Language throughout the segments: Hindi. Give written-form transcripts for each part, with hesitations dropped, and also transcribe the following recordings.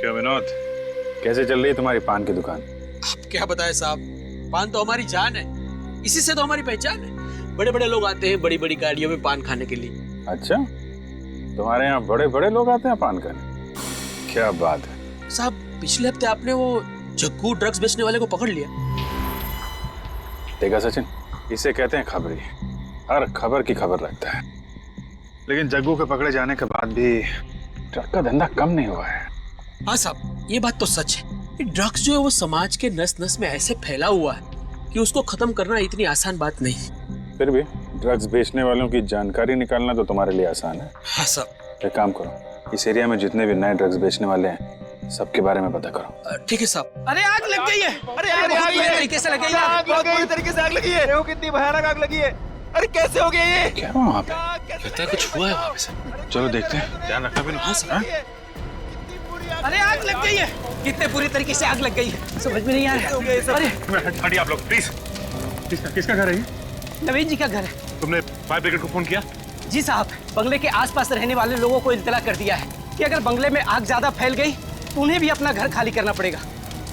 क्या विनोद, कैसे चल रही है तुम्हारी पान की दुकान? आप क्या बताएं साहब, पान तो हमारी जान है, इसी से तो हमारी पहचान है। बड़े बड़े लोग आते हैं बड़ी बड़ी गाड़ियों में पान खाने के लिए। अच्छा, तुम्हारे यहाँ बड़े बड़े लोग आते हैं पान खाने? क्या बात है साहब, पिछले हफ्ते आपने वो जग्गू ड्रग्स बेचने वाले को पकड़ लिया। देखा सचिन, इसे कहते हैं खबरी। हर खबर की खबर रखता है। लेकिन जग्गू के पकड़े जाने के बाद भी ट्रक का धंधा कम नहीं हुआ है। हाँ साहब, ये बात तो सच है। ये ड्रग्स जो है वो समाज के नस नस में ऐसे फैला हुआ है कि उसको खत्म करना इतनी आसान बात नहीं। फिर भी ड्रग्स बेचने वालों की जानकारी निकालना तो तुम्हारे लिए आसान है। हाँ साहब। एक काम करो, इस एरिया में जितने भी नए ड्रग्स बेचने वाले हैं सबके बारे में पता करो। ठीक है साहब। अरे आग लग गई है। अरे आग बुरी तरीके से लगी है। आग बहुत बुरी तरीके से आग लगी है। देखो कितनी भयानक आग लगी है। अरे कैसे हो गया ये? क्या हुआ वहाँ पे? लगता है कुछ हुआ है वहाँ पे से। चलो देखते हैं, ध्यान रखना भी। हाँ सर। अरे आग लग गई है। कितने बुरी तरीके से आग लग गई है, समझ में नहीं आ रहा है। अरे हटिए आप लोग प्लीज। किसका घर है ये? नवीन जी का घर है। तुमने फायर ब्रिगेड को फोन किया? जी साहब, बंगले के आसपास रहने वाले लोगों को इत्तला कर दिया है कि अगर बंगले में आग ज्यादा फैल गई तो उन्हें भी अपना घर खाली करना पड़ेगा।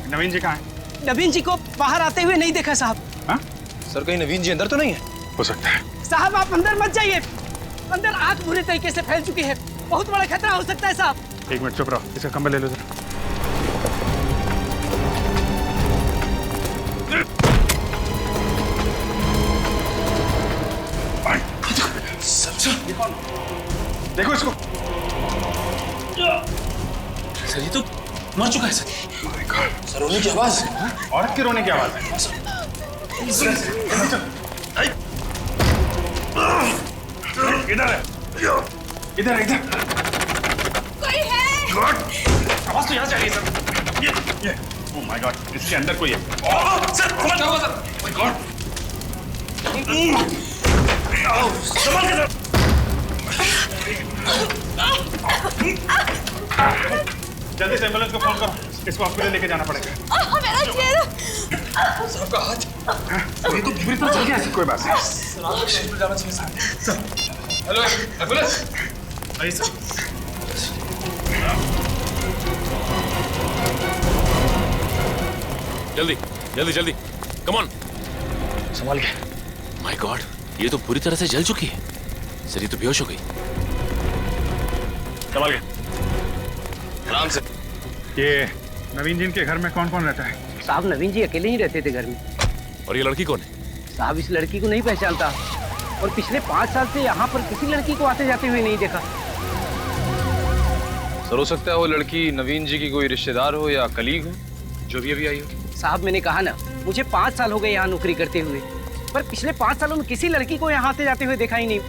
नवीन जी कहाँ है? नवीन जी को बाहर आते हुए नहीं देखा साहब। हाँ? सर कहीं नवीन जी अंदर तो नहीं है? हो सकता है। साहब आप अंदर मत जाइए, अंदर आग बुरी तरीके से फैल चुकी है, बहुत बड़ा खतरा हो सकता है साहब। एक मिनट चुप रहो, इसका कंबल ले लो जरा। देखो इसको। सर ये तो मर चुका है सर। सर रोने की आवाज। औरत के रोने की आवाज है। इधर है, इधर इधर। कोई है? आवाज तो यहाँ से आ रही है सर। ये ओह माय गॉड, इसके अंदर कोई है। सर क्या हुआ सर? My God. संभाल के सर। जल्दी से एम्बुलेंस को फोन करो, इसको हॉस्पिटल लेके जाना पड़ेगा। मेरा चेहरा। सबका हाथ। ये तो पूरी तरह चल गया है। कोई बात नहीं। सर आप हॉस्पिटल जाना चाहिए सर। Hello ambulance. आइए सर। जल्दी जल्दी जल्दी, कम ऑन। संभाल के। माय गॉड, ये तो पूरी तरह से जल चुकी है। सर ये तो बेहोश हो गई। संभाल के। आराम से। ये नवीन जी के घर में कौन कौन रहता है? साहब नवीन जी अकेले ही रहते थे घर में। और ये लड़की कौन है? साहब इस लड़की को नहीं पहचानता और पिछले 5 साल से यहाँ पर किसी लड़की को आते जाते हुए नहीं देखा। सर हो सकता है वो लड़की नवीन जी की कोई रिश्तेदार हो या कलीग हो जो भी अभी आई हो। साहब मैंने कहा ना, मुझे 5 साल हो गए यहाँ नौकरी करते हुए, पर पिछले 5 सालों में किसी लड़की को यहाँ आते जाते हुए देखा ही नहीं।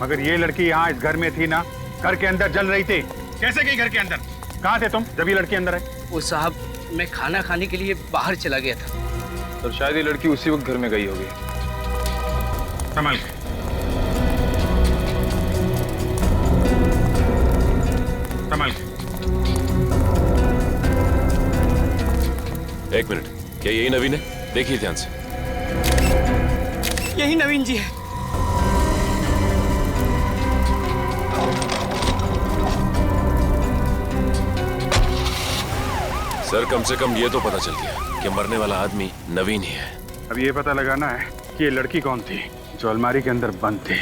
मगर ये लड़की यहाँ इस घर में थी ना, घर के अंदर जल रही थी। कैसे गई घर के अंदर? कहाँ थे तुम जब ये लड़की अंदर आई? वो साहब मैं खाना खाने के लिए बाहर चला गया था। सर शायद ये लड़की उसी वक्त घर में गई होगी। संभाल के। संभाल के। एक मिनट, क्या यही नवीन है? देखिए ध्यान से। यही नवीन जी है। सर कम से कम ये तो पता चल गया कि मरने वाला आदमी नवीन ही है। अब ये पता लगाना है कि ये लड़की कौन थी जो अलमारी के अंदर बंद थी,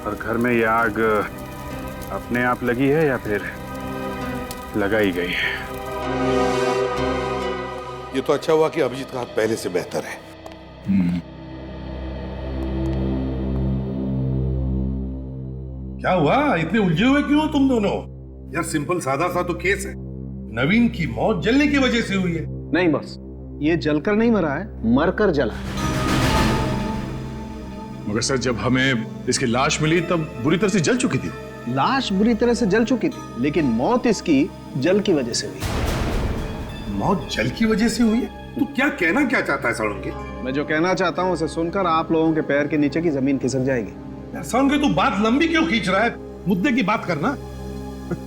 और घर में ये आग अपने आप लगी है या फिर लगाई गई है। ये तो अच्छा हुआ कि अभिजीत का हाथ पहले से बेहतर है। क्या हुआ, इतने उलझे हुए क्यों तुम दोनों? यार सिंपल सादा सा तो केस है। नवीन की मौत जलने की वजह से हुई है। नहीं बॉस, ये जलकर नहीं मरा है, मरकर जला है। मगर सर जब हमें इसकी लाश मिली तब बुरी तरह से जल चुकी थी। लाश बुरी तरह से जल चुकी थी, लेकिन मौत इसकी जल की वजह से हुई। मौत जल की वजह से हुई है? तो क्या कहना क्या चाहता है साळुंके? मैं जो कहना चाहता हूँ उसे सुनकर आप लोगों के पैर के नीचे की जमीन खिसक जाएगी। साळुंके तू बात लंबी क्यों खींच रहा है? मुद्दे की बात करना।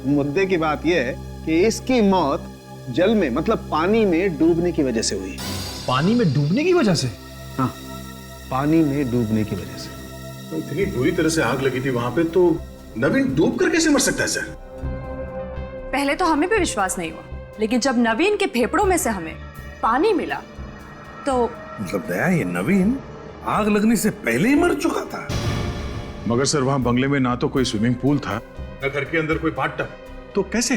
मुद्दे की बात यह है कि इसकी मौत जल में मतलब पानी में डूबने की वजह से हुई। पानी में डूबने की वजह से? हाँ, पानी में डूबने की वजह से। तो इतनी बुरी तरह से आग लगी थी वहां पे, तो नवीन डूब कर कैसे मर सकता है सर? पहले तो हमें भी विश्वास नहीं हुआ, लेकिन जब नवीन के फेफड़ों में से हमें पानी मिला तो मतलब दया, ये नवीन आग लगने से पहले ही मर चुका था। मगर सर वहां बंगले में ना तो कोई स्विमिंग पूल था, ना घर के अंदर कोई बाथटब, तो कैसे?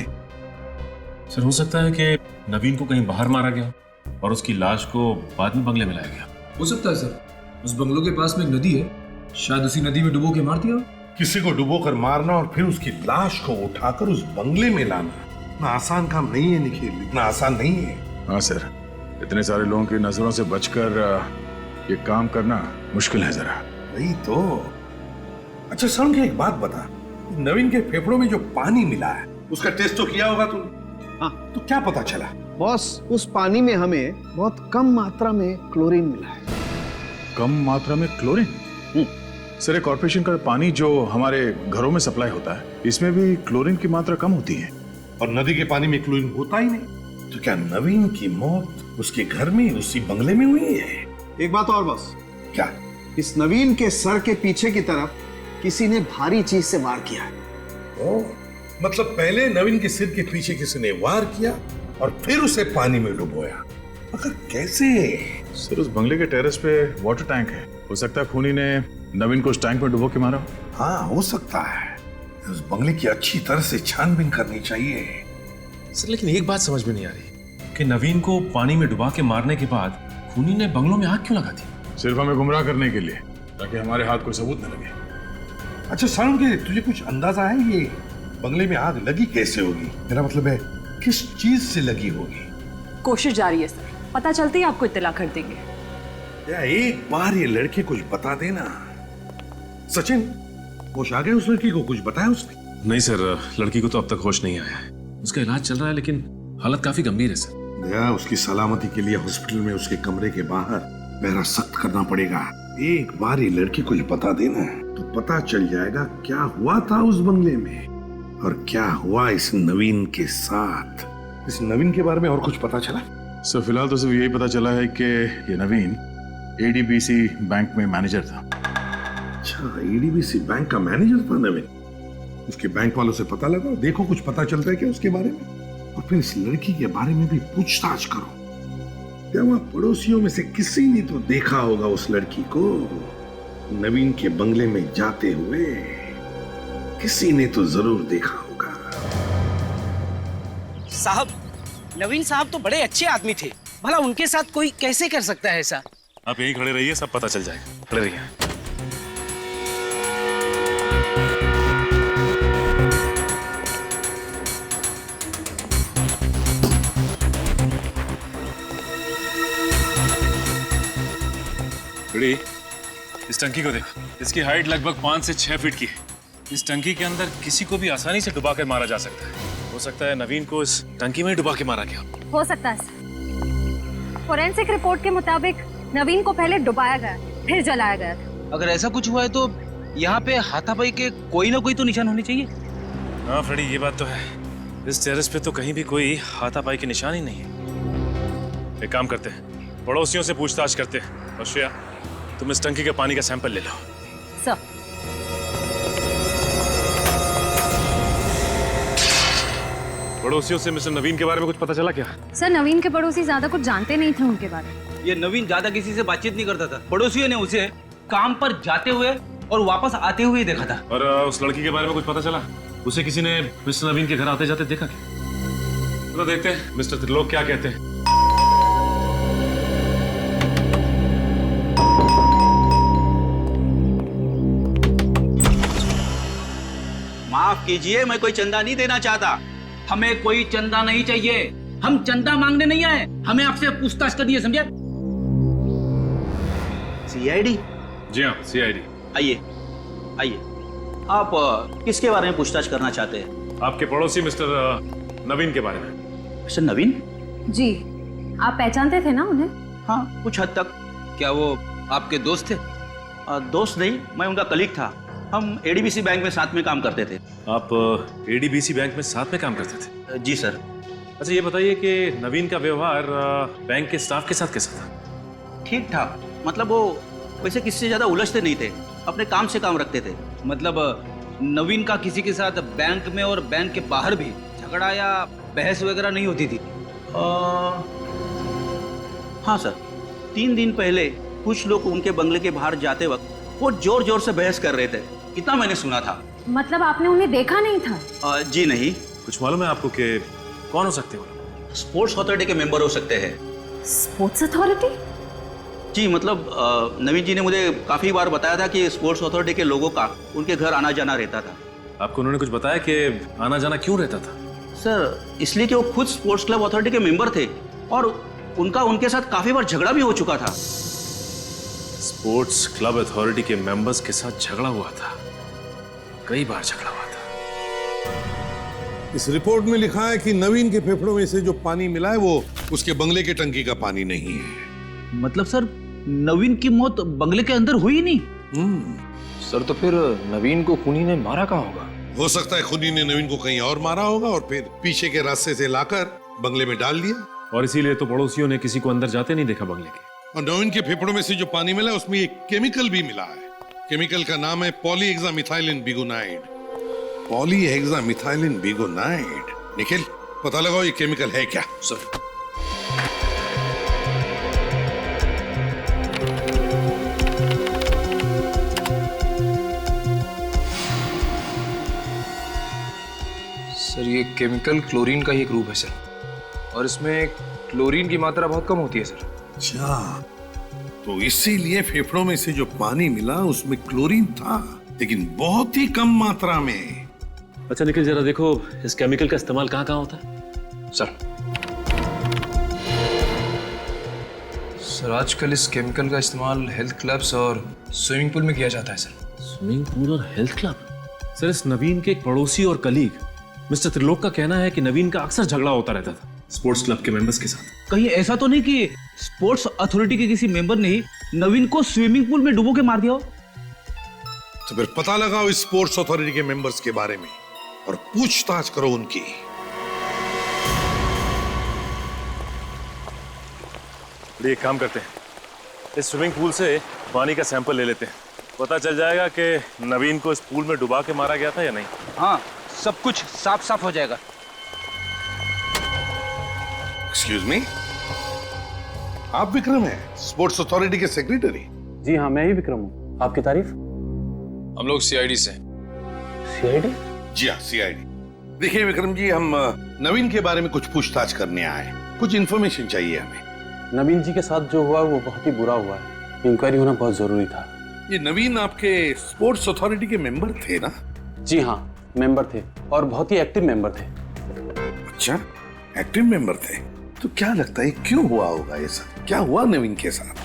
सर हो सकता है कि नवीन को कहीं बाहर मारा गया और उसकी लाश को बाद में बंगले में लाया गया। हो सकता है सर, उस बंगलों के पास में एक नदी है, शायद उसी नदी में डुबो के मार दिया। किसी को डुबोकर मारना और फिर उसकी लाश को उठाकर उस बंगले में लाना इतना आसान काम नहीं है निखिल, इतना आसान नहीं है। हाँ सर, इतने सारे लोगों की नजरों से बचकर ये काम करना मुश्किल है जरा। वही तो। अच्छा सर, एक बात बता, नवीन के फेफड़ों में जो पानी मिला है उसका टेस्ट तो किया होगा तूने? हाँ। तो क्या पता चला? बॉस, उस पानी में हमें बहुत कम मात्रा में क्लोरीन मिला है। कम मात्रा में क्लोरीन? सर, एक कॉर्पोरेशन का पानी जो हमारे घरों में सप्लाई होता है, इसमें भी क्लोरीन की मात्रा कम होती है। और नदी के पानी में क्लोरीन होता ही नहीं। तो क्या नवीन की मौत उसके घर में उसी बंगले में हुई है? एक बात और बॉस। क्या? इस नवीन के सर के पीछे की तरफ किसी ने भारी चीज से वार किया है। ओ, मतलब पहले नवीन के सिर के पीछे किसी ने वार किया और फिर उसे पानी में डुबोया। मगर कैसे? सर, उस बंगले के टेरेस पे वाटर टैंक है, हो सकता है खूनी ने नवीन को उस टैंक में डुबो के मारा। हाँ, हो सकता है। उस बंगले की अच्छी तरह से छानबीन करनी चाहिए। सर लेकिन एक बात समझ में नहीं आ रही कि नवीन को पानी में डुबा के मारने के बाद खूनी ने बंगलों में आग क्यों लगा दी? सिर्फ हमें गुमराह करने के लिए, ताकि हमारे हाथ कोई सबूत न लगे। अच्छा सारुण के, तुझे कुछ अंदाजा है ये बंगले में आग लगी कैसे होगी? मेरा मतलब है किस चीज से लगी होगी? कोशिश जारी है सर, पता चलते ही आपको इत्तला कर देंगे। या एक बार ये लड़के कुछ बता देना। सचिन, होश आ गए उस लड़की को? कुछ बताया उसने? नहीं सर, लड़की को तो अब तक होश नहीं आया है। उसका इलाज चल रहा है लेकिन हालत काफी गंभीर है सर। दया, उसकी सलामती के लिए हॉस्पिटल में उसके कमरे के बाहर पहरा सख्त करना पड़ेगा। एक बार ये लड़की कुछ बता देना तो पता चल जाएगा क्या हुआ था उस बंगले में और क्या हुआ इस नवीन के साथ। इस नवीन के बारे में और कुछ पता चला? सर फिलहाल तो सिर्फ यही पता चला है कि ये नवीन एडीबीसी बैंक में मैनेजर था। अच्छा, एडीबीसी बैंक का मैनेजर था नवीन। उसके बैंक वालों से पता लगा, देखो कुछ पता चलता है क्या उसके बारे में, और फिर इस लड़की के बारे में भी पूछताछ करो। क्या वहां पड़ोसियों में से किसी ने तो देखा होगा उस लड़की को नवीन के बंगले में जाते हुए? किसी ने तो जरूर देखा होगा। साहब, नवीन साहब तो बड़े अच्छे आदमी थे, भला उनके साथ कोई कैसे कर सकता है ऐसा? आप यहीं खड़े रहिए, सब पता चल जाएगा। खड़े रहिए। इस टंकी को देखो, इसकी हाइट लगभग 5 से 6 फीट की है। इस टंकी के अंदर किसी को भी आसानी से डुबा कर मारा जा सकता है। हो सकता है नवीन को इस टंकी में ही डुबा के मारा गया। हो सकता है सर। फोरेंसिक रिपोर्ट के मुताबिक नवीन को पहले डुबाया गया, फिर जलाया गया था। अगर ऐसा कुछ हुआ है तो यहाँ पे हाथापाई के कोई ना कोई तो निशान होने चाहिए। हाँ फ्रेडी, ये बात तो है। इस टेरेस पे तो कहीं भी कोई हाथापाई के निशान ही नहीं है। एक काम करते हैं, पड़ोसियों से पूछताछ करते हैं। और श्रेया, तुम इस टंकी के पानी का सैंपल ले लो। सर, पड़ोसियों से मिस्टर नवीन के बारे में कुछ पता चला क्या? सर नवीन के पड़ोसी ज्यादा कुछ जानते नहीं थे उनके बारे में। ये नवीन ज्यादा किसी से बातचीत नहीं करता था। पड़ोसियों ने उसे काम पर जाते हुए और वापस आते हुए देखा था। और उस लड़की के बारे में कुछ पता चला? उसे किसी ने मिस्टर नवीन के घर आते जाते देखा क्या? तो देखते हैं मिस्टर त्रिलोक क्या कहते हैं। माफ कीजिए, मैं कोई चंदा नहीं देना चाहता। हमें कोई चंदा नहीं चाहिए। हम चंदा मांगने नहीं आए, हमें आपसे पूछताछ करनी है, समझे? सीआईडी? जी हाँ, सीआईडी। आइए आइए। आप किसके बारे में पूछताछ करना चाहते हैं? आपके पड़ोसी मिस्टर नवीन के बारे में। मिस्टर नवीन? जी, आप पहचानते थे ना उन्हें? हाँ, कुछ हद तक। क्या वो आपके दोस्त थे? दोस्त नहीं, मैं उनका कलीग था। हम एडीबीसी बैंक में साथ में काम करते थे। आप एडीबीसी बैंक में साथ में काम करते थे? जी सर। अच्छा ये बताइए कि नवीन का व्यवहार बैंक के स्टाफ के साथ कैसा था? ठीक ठाक, मतलब वो वैसे किसी से ज्यादा उलझते नहीं थे, अपने काम से काम रखते थे। मतलब नवीन का किसी के साथ बैंक में और बैंक के बाहर भी झगड़ा या बहस वगैरह नहीं होती थी? हाँ सर, 3 दिन पहले कुछ लोग उनके बंगले के बाहर जाते वक्त वो जोर जोर से बहस कर रहे थे, इतना मैंने सुना था। मतलब आपने उन्हें देखा नहीं था? जी नहीं। कुछ मालूम है आपको कि कौन हो सकते हो? स्पोर्ट्स अथॉरिटी के मेंबर हो सकते हैं। Sports authority? जी मतलब नवीन जी ने मुझे काफी बार बताया था कि स्पोर्ट्स अथॉरिटी के लोगों का उनके घर आना जाना रहता था। आपको उन्होंने कुछ बताया कि आना जाना क्यों रहता था? सर इसलिए कि वो खुद स्पोर्ट्स क्लब अथॉरिटी के मेंबर थे और उनका उनके साथ काफी बार झगड़ा भी हो चुका था। स्पोर्ट्स क्लब अथॉरिटी के मेंबर्स के साथ झगड़ा हुआ था, कई बार झगड़ा हुआ था। इस रिपोर्ट में लिखा है कि नवीन के फेफड़ों में से जो पानी मिला है वो उसके बंगले की टंकी का पानी नहीं है। मतलब सर नवीन की मौत बंगले के अंदर हुई नहीं? सर तो फिर नवीन को खूनी ने मारा कहाँ होगा? हो सकता है खुदी ने नवीन को कहीं और मारा होगा और फिर पीछे के रास्ते से लाकर बंगले में डाल दिया। और इसीलिए तो पड़ोसियों ने किसी को अंदर जाते नहीं देखा बंगले के। और नवीन के फेफड़ों में से जो पानी मिला उसमें एक केमिकल भी मिला है। केमिकल का नाम है पॉलीहेक्सामिथाइलिन बिगोनाइड। पॉलीहेक्सामिथाइलिन बिगोनाइड। निखिल पता लगाओ ये केमिकल है क्या? सर ये केमिकल क्लोरीन का ही एक रूप है सर, और इसमें क्लोरीन की मात्रा बहुत कम होती है सर। अच्छा, तो इसीलिए फेफड़ों में से जो पानी मिला उसमें क्लोरीन था, लेकिन बहुत ही कम मात्रा में। अच्छा निखिल जरा देखो इस केमिकल का इस्तेमाल कहाँ कहाँ होता है? सर आजकल इस केमिकल का इस्तेमाल हेल्थ क्लब्स और स्विमिंग पूल में किया जाता है सर। स्विमिंग पूल और हेल्थ क्लब? सर इस नवीन के एक पड़ोसी और कलीग मिस्टर त्रिलोक का कहना है कि नवीन का अक्सर झगड़ा होता रहता था स्पोर्ट्स क्लब के मेंबर्स के साथ। कहीं ऐसा तो नहीं कि स्पोर्ट्स अथॉरिटी के किसी मेंबर ने ही नवीन को स्विमिंग पूल में डुबो के मार दिया हो? तो फिर पता लगाओ इस स्पोर्ट्स अथॉरिटी के मेंबर्स के बारे में और पूछताछ करो उनकी। एक काम करते हैं, इस स्विमिंग पूल से पानी का सैंपल ले लेते हैं, पता चल जाएगा कि नवीन को इस पूल में डुबा के मारा गया था या नहीं। हाँ, सब कुछ साफ साफ हो जाएगा। एक्सक्यूज मी, आप विक्रम हैं, स्पोर्ट्स अथॉरिटी के सेक्रेटरी? जी हाँ, मैं ही विक्रम हूँ। आपकी तारीफ? हम लोग सीआईडी से। सीआईडी? जी हाँ, सीआईडी। देखिए विक्रम जी, हम नवीन के बारे में कुछ पूछताछ करने आए, कुछ इन्फॉर्मेशन चाहिए हमें। नवीन जी के साथ जो हुआ वो बहुत ही बुरा हुआ है, इंक्वायरी होना बहुत जरूरी था। ये नवीन आपके स्पोर्ट्स अथॉरिटी के मेंबर थे ना? जी हाँ, मेंबर थे और बहुत ही एक्टिव मेंबर थे। अच्छा, एक्टिव मेंबर थे। तो क्या लगता है क्यों हुआ होगा ये सब? क्या हुआ नवीन के साथ?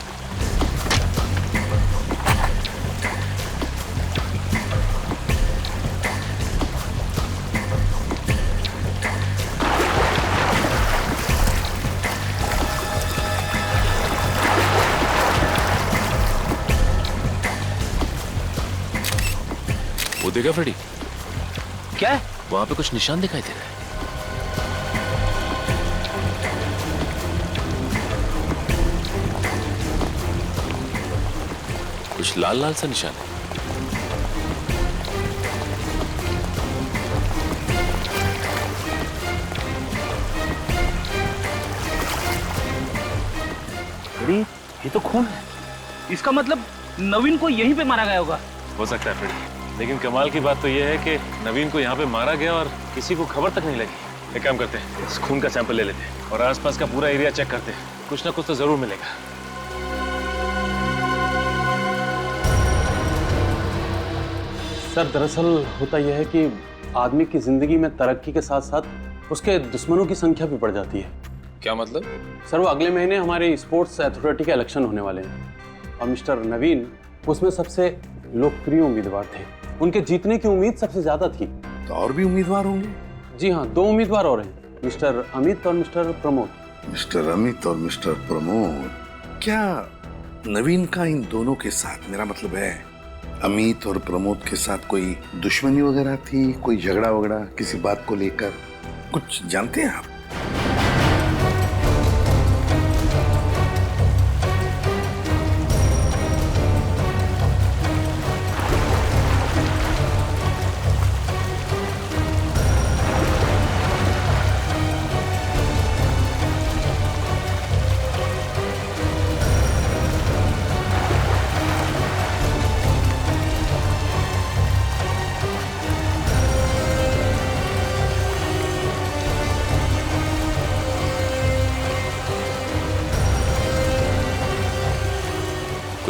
वो देखा फ्रेडी? क्या है? वहां पे कुछ निशान दिखाई दे रहा है। कुछ लाल लाल सा निशान है। फ्रेडी, ये तो खून है। इसका मतलब नवीन को यहीं पे मारा गया होगा। हो सकता है फ्रेडी, लेकिन कमाल की बात तो यह है कि नवीन को यहाँ पे मारा गया और किसी को खबर तक नहीं लगी। एक काम करते हैं, इस खून का सैंपल ले लेते हैं और आसपास का पूरा एरिया चेक करते हैं, कुछ ना कुछ तो जरूर मिलेगा। सर दरअसल होता यह है कि आदमी की जिंदगी में तरक्की के साथ साथ उसके दुश्मनों की संख्या भी बढ़ जाती है। क्या मतलब? सर वो अगले महीने हमारे स्पोर्ट्स अथॉरिटी के इलेक्शन होने वाले हैं और मिस्टर नवीन उसमें सबसे लोकप्रिय उम्मीदवार थे। उनके जीतने की उम्मीद सबसे ज्यादा थी। तो और भी उम्मीदवार होंगे? जी हाँ, 2 उम्मीदवार और हैं, मिस्टर अमित और मिस्टर प्रमोद। मिस्टर अमित और मिस्टर प्रमोद। क्या नवीन का इन दोनों के साथ, मेरा मतलब है अमित और प्रमोद के साथ कोई दुश्मनी वगैरह थी, कोई झगड़ा वगैरह किसी बात को लेकर, कुछ जानते हैं आप?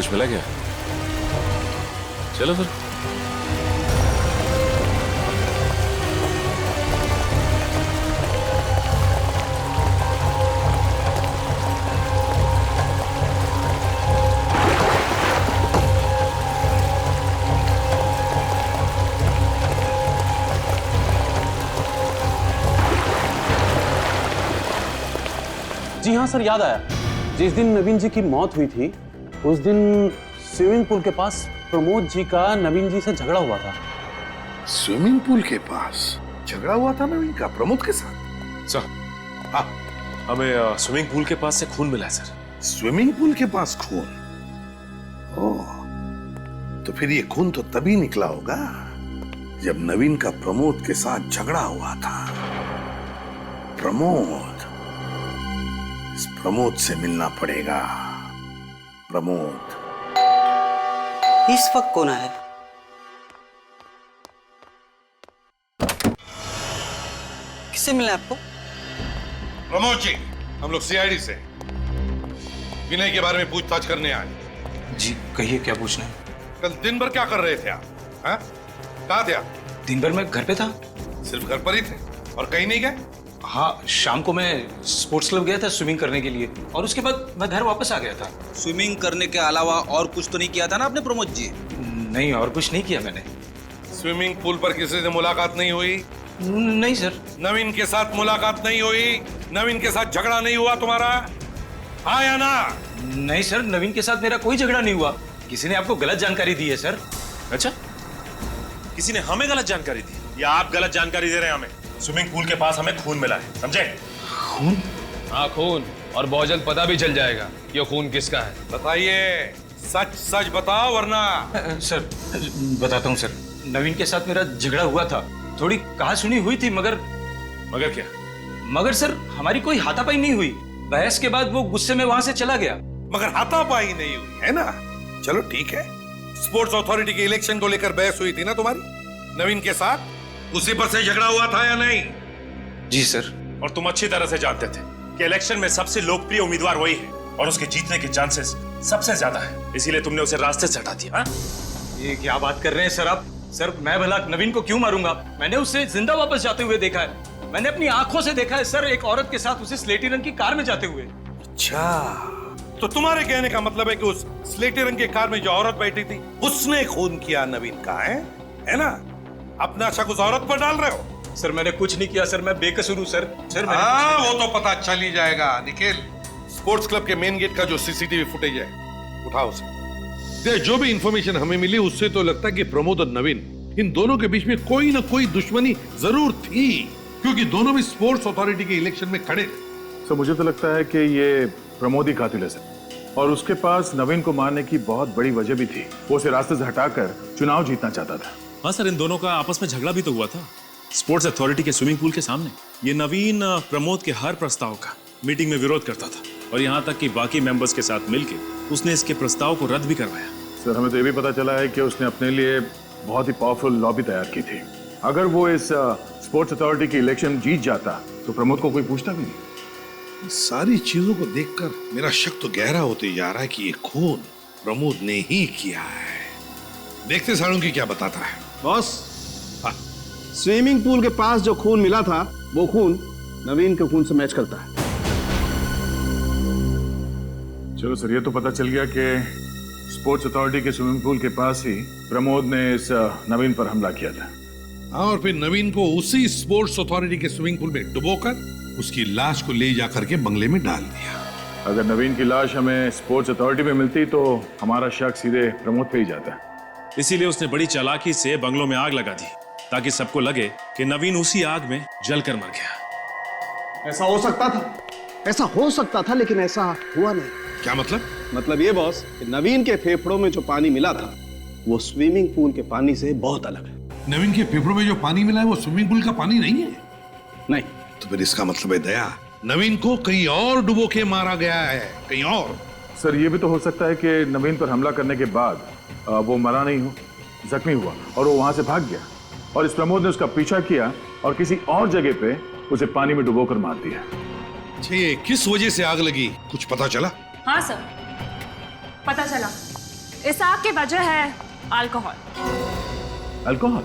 कुछ मिला क्या? चलो फिर। जी हाँ सर, याद आया। जिस दिन नवीन जी की मौत हुई थी उस दिन स्विमिंग पूल के पास प्रमोद जी का नवीन जी से झगड़ा हुआ था। स्विमिंग पूल के पास झगड़ा हुआ था नवीन का प्रमोद के साथ? सर, हाँ, हमें स्विमिंग पूल के पास से खून मिला है सर। स्विमिंग पूल के पास खून? ओह, तो फिर ये खून तो तभी निकला होगा जब नवीन का प्रमोद के साथ झगड़ा हुआ था। प्रमोद, इस प्रमोद से मिलना पड़ेगा। प्रमोद। इस वक्त कौन है? किससे मिलना है आपको? प्रमोद जी, हम लोग सीआईडी से विनय के बारे में पूछताछ करने आए। जी कहिए, क्या पूछना है? कल दिन भर क्या कर रहे थे आप? हाँ? कहाँ थे आप? दिन भर मैं घर पे था। सिर्फ घर पर ही थे और कहीं नहीं गए? हाँ, शाम को मैं स्पोर्ट्स क्लब गया था स्विमिंग करने के लिए और उसके बाद मैं घर वापस आ गया था। स्विमिंग करने के अलावा और कुछ तो नहीं किया था ना आपने प्रमोद जी? नहीं, और कुछ नहीं किया मैंने। स्विमिंग पूल पर किसी से मुलाकात नहीं हुई? नहीं सर। नवीन के साथ मुलाकात नहीं हुई? नवीन के साथ झगड़ा नहीं हुआ तुम्हारा? हाँ या ना? नहीं सर, नवीन के साथ मेरा कोई झगड़ा नहीं हुआ। किसी ने आपको गलत जानकारी दी है सर। अच्छा, किसी ने हमें गलत जानकारी दी या आप गलत जानकारी दे रहे हैं हमें? स्विमिंग पूल के पास हमें खून मिला है, समझे? खून? हाँ खून, और बहुत जल्द पता भी चल जाएगा कि खून किसका है। बताइए, सच सच बताओ वरना। सर बताता हूँ सर, नवीन के साथ मेरा झगड़ा हुआ था। थोड़ी कहा सुनी हुई थी, मगर क्या? मगर सर हमारी कोई हाथापाई नहीं हुई। बहस के बाद वो गुस्से में वहां से चला गया। मगर हाथापाई नहीं हुई है ना? चलो ठीक है। स्पोर्ट्स अथॉरिटी के इलेक्शन को लेकर बहस हुई थी ना तुम्हारी नवीन के साथ? उसी पर से झगड़ा हुआ था या नहीं? जी सर। और तुम अच्छी तरह से जानते थे कि इलेक्शन में सबसे लोकप्रिय उम्मीदवार वही है और उसके जीतने के चांसेस सबसे ज्यादा है, इसीलिए तुमने उसे रास्ते से हटा दिया। ये क्या बात कर रहे हैं सर आप? सर मैं भला नवीन को क्यों मारूंगा? मैंने उसे जिंदा वापस जाते हुए देखा है। मैंने अपनी आंखों से देखा है सर, एक औरत के साथ उसे स्लेटी रंग की कार में जाते हुए। अच्छा, तो तुम्हारे कहने का मतलब है कि उस स्लेटी रंग की कार में जो औरत बैठी थी उसने खून किया नवीन का, है ना? अपना शक उस औरत पर डाल रहे हो? सर मैंने कुछ नहीं किया सर, मैं बेकसूर हूँ सर। सर हाँ, वो तो पता चल ही जाएगा। निखिल, स्पोर्ट्स क्लब के मेन गेट का जो सीसीटीवी फुटेज है उठाओ उसे। देख, जो भी इंफॉर्मेशन हमें मिली उससे तो लगता है कि प्रमोद और नवीन, इन दोनों के बीच में कोई ना कोई दुश्मनी जरूर थी, क्योंकि दोनों भी स्पोर्ट्स अथॉरिटी के इलेक्शन में खड़े थे। सर मुझे तो लगता है कि ये प्रमोद ही कातिल है सर, और उसके पास नवीन को मारने की बहुत बड़ी वजह भी थी। वो उसे रास्ते से हटाकर चुनाव जीतना चाहता था। हाँ सर, इन दोनों का आपस में झगड़ा भी तो हुआ था स्पोर्ट्स अथॉरिटी के स्विमिंग पूल के सामने। ये नवीन प्रमोद के हर प्रस्ताव का मीटिंग में विरोध करता था और यहाँ तक कि बाकी मेंबर्स के साथ मिलकर उसने इसके प्रस्ताव को रद्द भी करवाया। सर हमें तो ये भी पता चला है कि उसने अपने लिए बहुत ही पावरफुल लॉबी तैयार की थी। अगर वो इस स्पोर्ट्स अथॉरिटी की इलेक्शन जीत जाता तो प्रमोद को कोई पूछता भी नहीं। सारी चीजों को देखकर मेरा शक तो गहरा होते जा रहा है कि ये खून प्रमोद ने ही किया है। देखते सालुंकी क्या बताता है। बॉस, स्विमिंग पूल के पास जो खून मिला था वो खून नवीन के खून से मैच करता है। चलो सर, ये तो पता चल गया कि स्पोर्ट्स अथॉरिटी के स्विमिंग पूल के पास ही प्रमोद ने इस नवीन पर हमला किया था। हाँ, और फिर नवीन को उसी स्पोर्ट्स अथॉरिटी के स्विमिंग पूल में डुबोकर उसकी लाश को ले जाकर के बंगले में डाल दिया। अगर नवीन की लाश हमें स्पोर्ट्स अथॉरिटी में मिलती तो हमारा शक सीधे प्रमोद पे ही जाता। इसीलिए उसने बड़ी चालाकी से बंगलों में आग लगा दी ताकि सबको लगे कि नवीन उसी आग में जलकर मर गया। ऐसा हो सकता था, ऐसा हो सकता था, लेकिन ऐसा हुआ नहीं। क्या मतलब? मतलब ये बॉस कि नवीन के फेफड़ों में जो पानी मिला था वो स्विमिंग पूल के पानी से बहुत अलग है। नवीन के फेफड़ों में जो पानी मिला है वो स्विमिंग पूल का पानी नहीं है? नहीं। तो फिर इसका मतलब है दया, नवीन को कहीं और डुबो के मारा गया है, कहीं और। सर ये भी तो हो सकता है कि नवीन पर हमला करने के बाद वो मरा नहीं हो, जख्मी हुआ और वो वहां से भाग गया और इस प्रमोद ने उसका पीछा किया और किसी और जगह पे उसे पानी में डुबोकर मार दिया। ये किस वजह से आग लगी, कुछ पता चला? हाँ सर, पता चला। इस आग की वजह है अल्कोहल। अल्कोहल?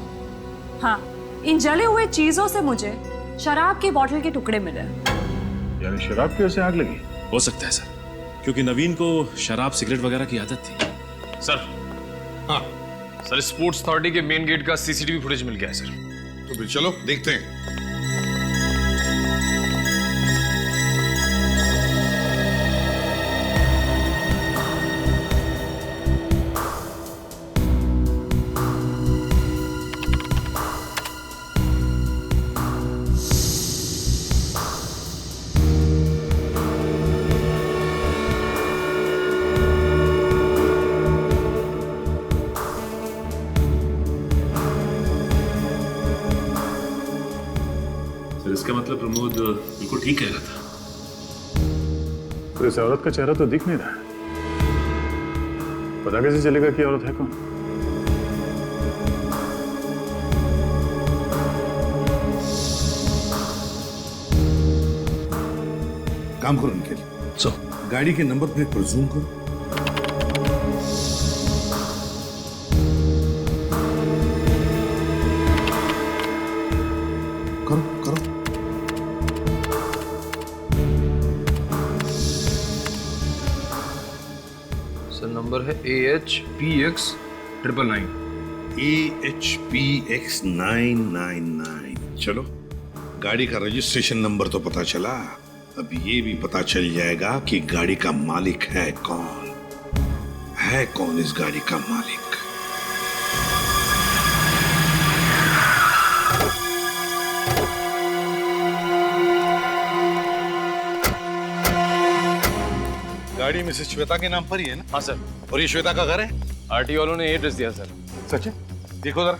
हाँ, इन जले हुए चीजों से मुझे शराब की बोतल के टुकड़े मिले। यानी शराब की वजह से आग लगी? हो सकता है सर, क्योंकि नवीन को शराब सिगरेट वगैरह की आदत थी। सर, हाँ सर, स्पोर्ट्स अथॉरिटी के मेन गेट का सीसीटीवी फुटेज मिल गया है सर। तो फिर चलो देखते हैं। इसका मतलब प्रमोद बिल्कुल ठीक कह रहा था। तो इस औरत का चेहरा तो दिख नहीं रहा है, पता कैसे चलेगा कि औरत है कौन? काम करो निकल। गाड़ी के नंबर प्लेट पर जूम करो। नंबर है AHPX999। AHPX999। चलो, गाड़ी का रजिस्ट्रेशन नंबर तो पता चला, अब ये भी पता चल जाएगा कि गाड़ी का मालिक है कौन। है कौन इस गाड़ी का मालिक? गाड़ी मिसेस श्वेता के नाम पर ही है ना? हाँ सर। और ये श्वेता का घर है? आरटी वालों ने एड्रेस दिया सर। सच है? देखो जरा।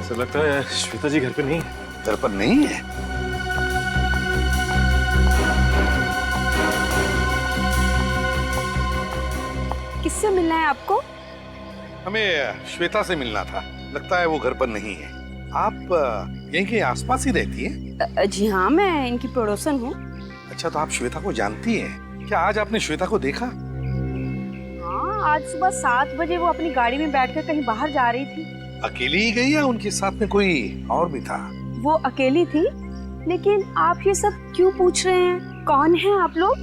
सर लगता है श्वेता जी घर पे नहीं है। घर पर नहीं है? किससे मिलना है आपको? हमें श्वेता से मिलना था, लगता है वो घर पर नहीं है। आप यहीं के आसपास ही रहती हैं? जी हाँ, मैं इनकी पड़ोसन हूँ। अच्छा, तो आप श्वेता को जानती हैं? क्या आज आपने श्वेता को देखा? हाँ, आज सुबह 7 बजे वो अपनी गाड़ी में बैठकर कहीं बाहर जा रही थी। अकेली ही गई या उनके साथ में कोई और भी था? वो अकेली थी, लेकिन आप ये सब क्यों पूछ रहे हैं? कौन है आप लोग?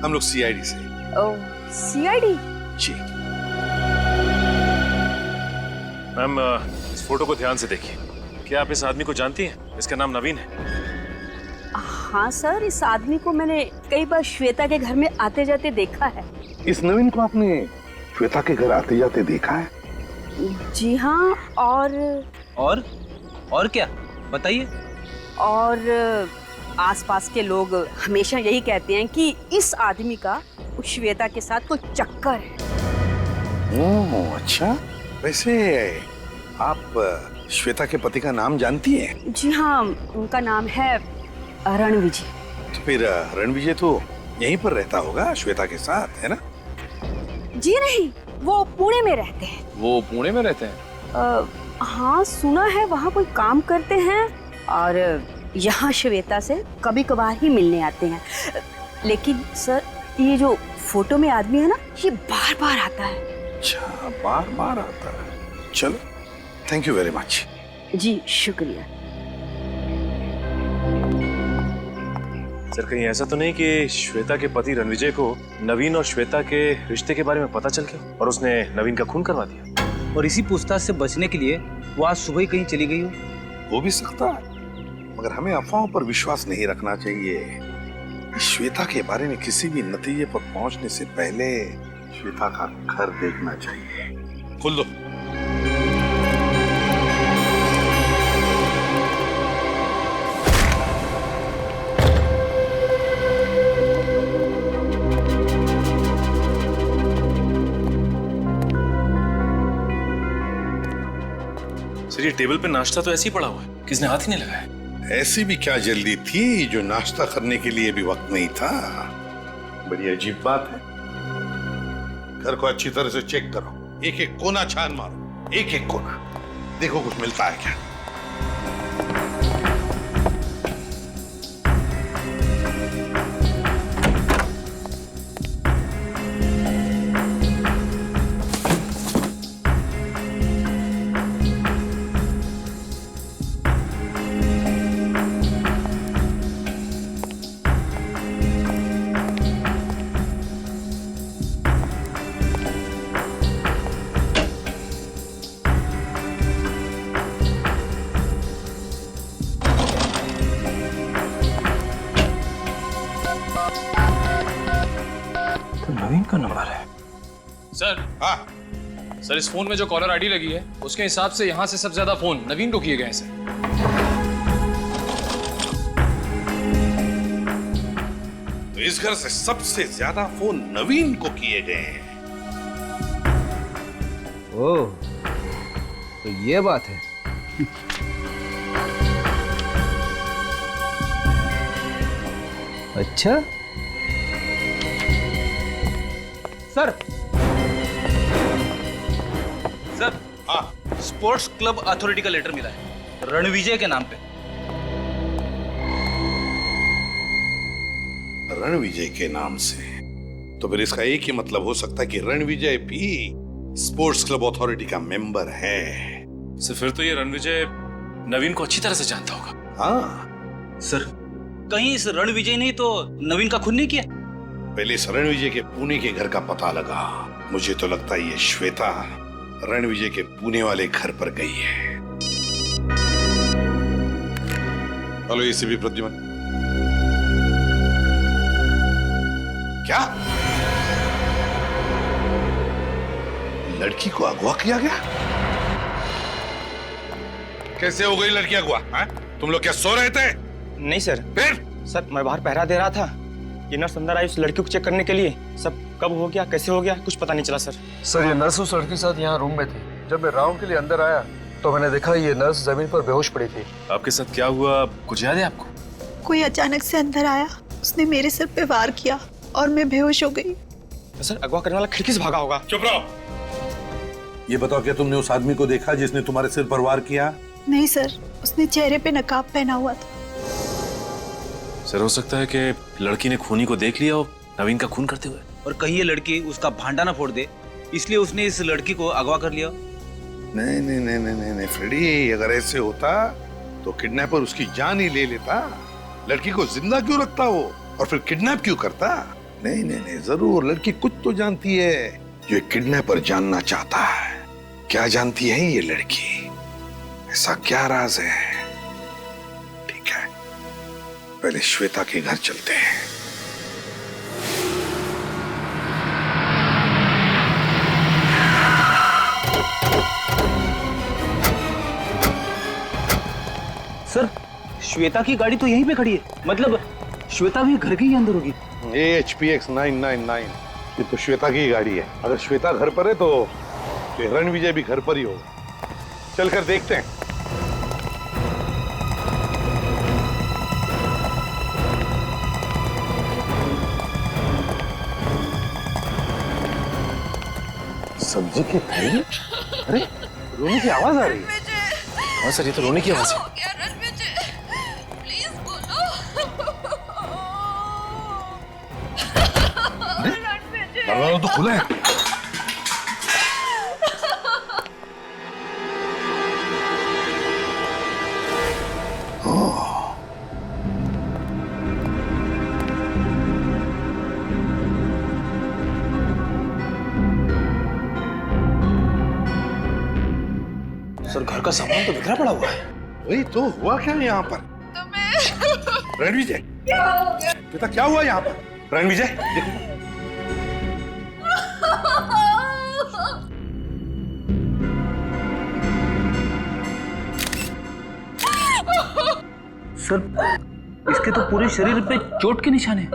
हम लोग CID से। ओह, CID? जी। मैम, इस फोटो को ध्यान से देखिए। क्या आप इस आदमी को जानती हैं? इसका नाम नवीन है। हाँ सर, इस आदमी को मैंने कई बार श्वेता के घर में आते जाते देखा है। इस नवीन को आपने श्वेता के घर आते जाते देखा है? जी हाँ, और क्या बताइए? और आसपास के लोग हमेशा यही कहते हैं कि इस आदमी का श्वेता के साथ कोई चक्कर है। ओह अच्छा, वैसे आप श्वेता के पति का नाम जानती हैं? जी हाँ, उनका नाम है रणविजय। तो फिर रणविजय तो यहीं पर रहता होगा श्वेता के साथ, है ना? जी नहीं, वो पुणे में रहते हैं। वो पुणे में रहते हैं? हाँ, सुना है वहाँ कोई काम करते हैं और यहाँ श्वेता से कभी कभार ही मिलने आते हैं। लेकिन सर, ये जो फोटो में आदमी है ना, ये बार बार आता है। अच्छा, बार बार आता है। चलो, थैंक यू वेरी मच। जी शुक्रिया। सर, कहीं ऐसा तो नहीं कि श्वेता के पति रणविजय को नवीन और श्वेता के रिश्ते के बारे में पता चल गया और उसने नवीन का खून करवा दिया? और इसी पूछताछ से बचने के लिए वो आज सुबह ही कहीं चली गई हो? हो भी सकता है, मगर हमें अफवाहों पर विश्वास नहीं रखना चाहिए। श्वेता के बारे में किसी भी नतीजे पर पहुंचने से पहले श्वेता का घर देखना चाहिए। खोल दो। सर, ये टेबल पे नाश्ता तो ऐसे ही पड़ा हुआ है, किसने हाथ ही नहीं लगाया? ऐसी भी क्या जल्दी थी जो नाश्ता करने के लिए भी वक्त नहीं था? बड़ी अजीब बात है। घर को अच्छी तरह से चेक करो, एक एक कोना छान मारो, एक एक कोना, देखो कुछ मिलता है क्या। नवीन का नंबर है। सर हाँ सर इस फोन में जो कॉलर आईडी लगी है उसके हिसाब से यहाँ से सबसे ज्यादा फोन नवीन को किए गए हैं सर। तो इस घर से सबसे ज्यादा फोन नवीन को किए गए हैं। ओह, तो ये बात है। अच्छा सर हाँ, स्पोर्ट्स क्लब अथॉरिटी का लेटर मिला है रणविजय के नाम पे। रणविजय के नाम से? तो फिर इसका एक ही मतलब हो सकता है कि रणविजय भी स्पोर्ट्स क्लब अथॉरिटी का मेंबर है। सर फिर तो ये रणविजय नवीन को अच्छी तरह से जानता होगा। हाँ सर कहीं इस रणविजय ने तो नवीन का खून नहीं किया? पहले इस रणविजय के पुणे के घर का पता लगा। मुझे तो लगता है ये श्वेता रणविजय के पुणे वाले घर पर गई है। Hello ACP Pradyuman. क्या लड़की को अगवा किया गया? कैसे हो गई लड़की अगवा? तुम लोग क्या सो रहे थे? नहीं सर। फिर? सर मैं बाहर पहरा दे रहा था। ये नर्स अंदर आई उस लड़की को चेक करने के लिए। सब कब हो गया कैसे हो गया कुछ पता नहीं चला सर। सर ये नर्स उस लड़की के साथ यहाँ रूम में थी। जब मैं राउंड के लिए अंदर आया तो मैंने देखा ये नर्स जमीन पर बेहोश पड़ी थी। आपके साथ क्या हुआ कुछ याद है आपको? कोई अचानक से अंदर आया, उसने मेरे सर पे वार किया और मैं बेहोश हो गई। तो सर अगवा करने वाला खिड़की से भागा होगा। चुप रहो। ये बताओ क्या तुमने उस आदमी को देखा जिसने तुम्हारे सिर पर वार किया? नहीं सर, उसने चेहरे पे नकाब पहना हुआ था। सर हो सकता है कि लड़की ने खूनी को देख लिया और नवीन का खून करते हुए। और कहीं ये लड़की उसका भांडा ना फोड़ दे इसलिए उसने इस लड़की को अगवा कर लिया। नहीं नहीं नहीं नहीं नहीं, नहीं फ्रेडी, अगर ऐसे होता तो किडनैपर उसकी जान ही ले लेता। लड़की को जिंदा क्यों रखता वो और फिर किडनैप क्यों करता? नहीं नहीं नहीं, जरूर लड़की कुछ तो जानती है जो किडनैपर जानना चाहता है। क्या जानती है ये लड़की? ऐसा क्या राज है? ठीक है, पहले श्वेता के घर चलते हैं। सर श्वेता की गाड़ी तो यहीं पे खड़ी है, मतलब श्वेता भी घर के ही अंदर होगी। HPX 999 ये तो श्वेता की गाड़ी है। अगर श्वेता घर पर है तो रणविजय भी घर पर ही होगा। चलकर देखते हैं। सब्जी की थैली? अरे रोने की आवाज आ रही है। हाँ सर ये तो रोने की आवाज है। दरवाजा तो खुला है। सर घर का सामान तो बिखरा पड़ा हुआ है। वही तो हुआ क्या यहाँ पर? रणविजय बेटा क्या हुआ यहाँ पर? रणविजय देखो। सर इसके तो पूरे शरीर पे चोट के निशान हैं।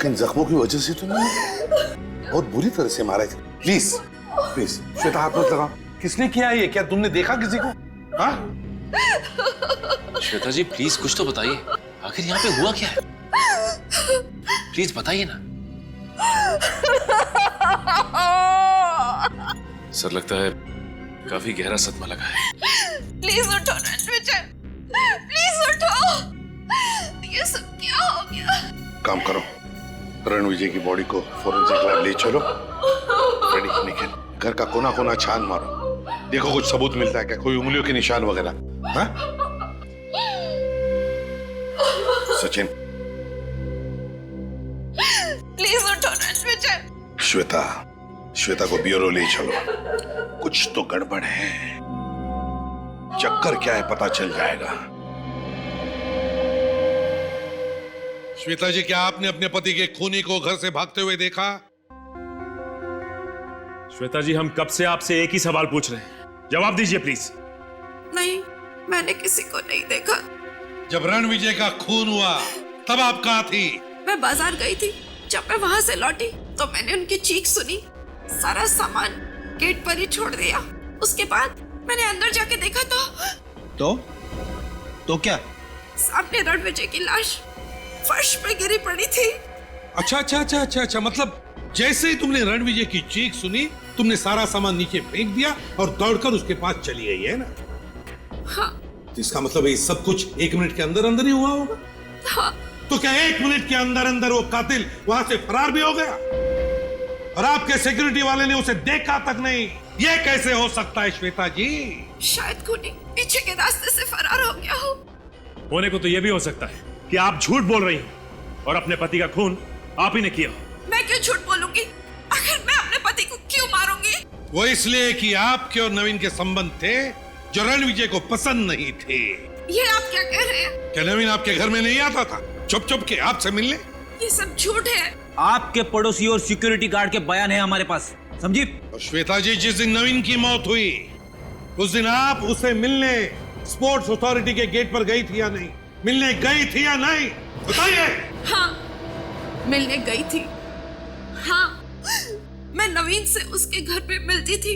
किन जख्मों की वजह से तो नहीं, बहुत बुरी तरह से मारा है। प्लीज प्लीज श्वेता हाथ मत लगाओ। किसने किया ये? क्या तुमने देखा किसी को? हाँ श्वेता जी प्लीज कुछ तो बताइए, आखिर यहाँ पे हुआ क्या है? प्लीज बताइए ना। सर लगता है काफी गहरा सदमा लगा है। प्लीज उठो रणविजय, प्लीज उठो। ये सब क्या हो गया? काम करो, रणविजय की बॉडी को फोरेंसिक लैब ले चलो। रेडी निखिल, घर का कोना कोना छान मारो, देखो कुछ सबूत मिलता है क्या, कोई उंगलियों के निशान वगैरह। हाँ सचिन प्लीज उठो रणविजय। श्वेता, श्वेता को ब्यूरो ले चलो, कुछ तो गड़बड़ है। चक्कर क्या है पता चल जाएगा। श्वेता जी, क्या आपने अपने पति के खूनी को घर से भागते हुए देखा? श्वेता जी, हम कब से आपसे एक ही सवाल पूछ रहे हैं, जवाब दीजिए प्लीज। नहीं, मैंने किसी को नहीं देखा। जब रणविजय का खून हुआ तब आप कहाँ थी? मैं बाजार गई थी। जब मैं वहां से लौटी तो मैंने उनकी चीख सुनी। सारा सामान गेट पर ही छोड़ दिया। उसके बाद मैंने अंदर जाके देखा तो क्या? सामने रणविजय की लाश फर्श पे गिरी पड़ी थी। अच्छा, मतलब जैसे ही तुमने रणविजय की चीख सुनी, तुमने सारा सामान नीचे फेंक दिया और दौड़कर उसके पास चली गई, है ना? हाँ। तो इसका मतलब ये सब कुछ 1 मिनट के अंदर अंदर ही हुआ होगा? हाँ। तो क्या 1 मिनट के अंदर अंदर वो कातिल वहां से फरार भी हो गया और आपके सिक्योरिटी वाले ने उसे देखा तक नहीं? ये कैसे हो सकता है श्वेता जी? शायद खूनी पीछे के रास्ते से फरार हो गया हो। होने को तो यह भी हो सकता है कि आप झूठ बोल रही हो और अपने पति का खून आप ही ने किया हो। मैं क्यों झूठ बोलूंगी? आखिर मैं अपने पति को क्यों मारूंगी? वो इसलिए कि आपके और नवीन के संबंध थे जो रणविजय को पसंद नहीं थे। ये आप क्या कह रहे हैं? क्या नवीन आपके घर में नहीं आता था चुप के आपसे मिलने? ये सब झूठ है। आपके पड़ोसी और सिक्योरिटी गार्ड के बयान है हमारे पास, समझी? और श्वेता जी, जिस दिन नवीन की मौत हुई उस दिन आप उसे मिलने स्पोर्ट्स अथॉरिटी के गेट पर गई थी या नहीं? मिलने गई थी या नहीं, बताइए। हाँ, मिलने गई थी। हाँ, मैं नवीन से उसके घर पे मिलती थी,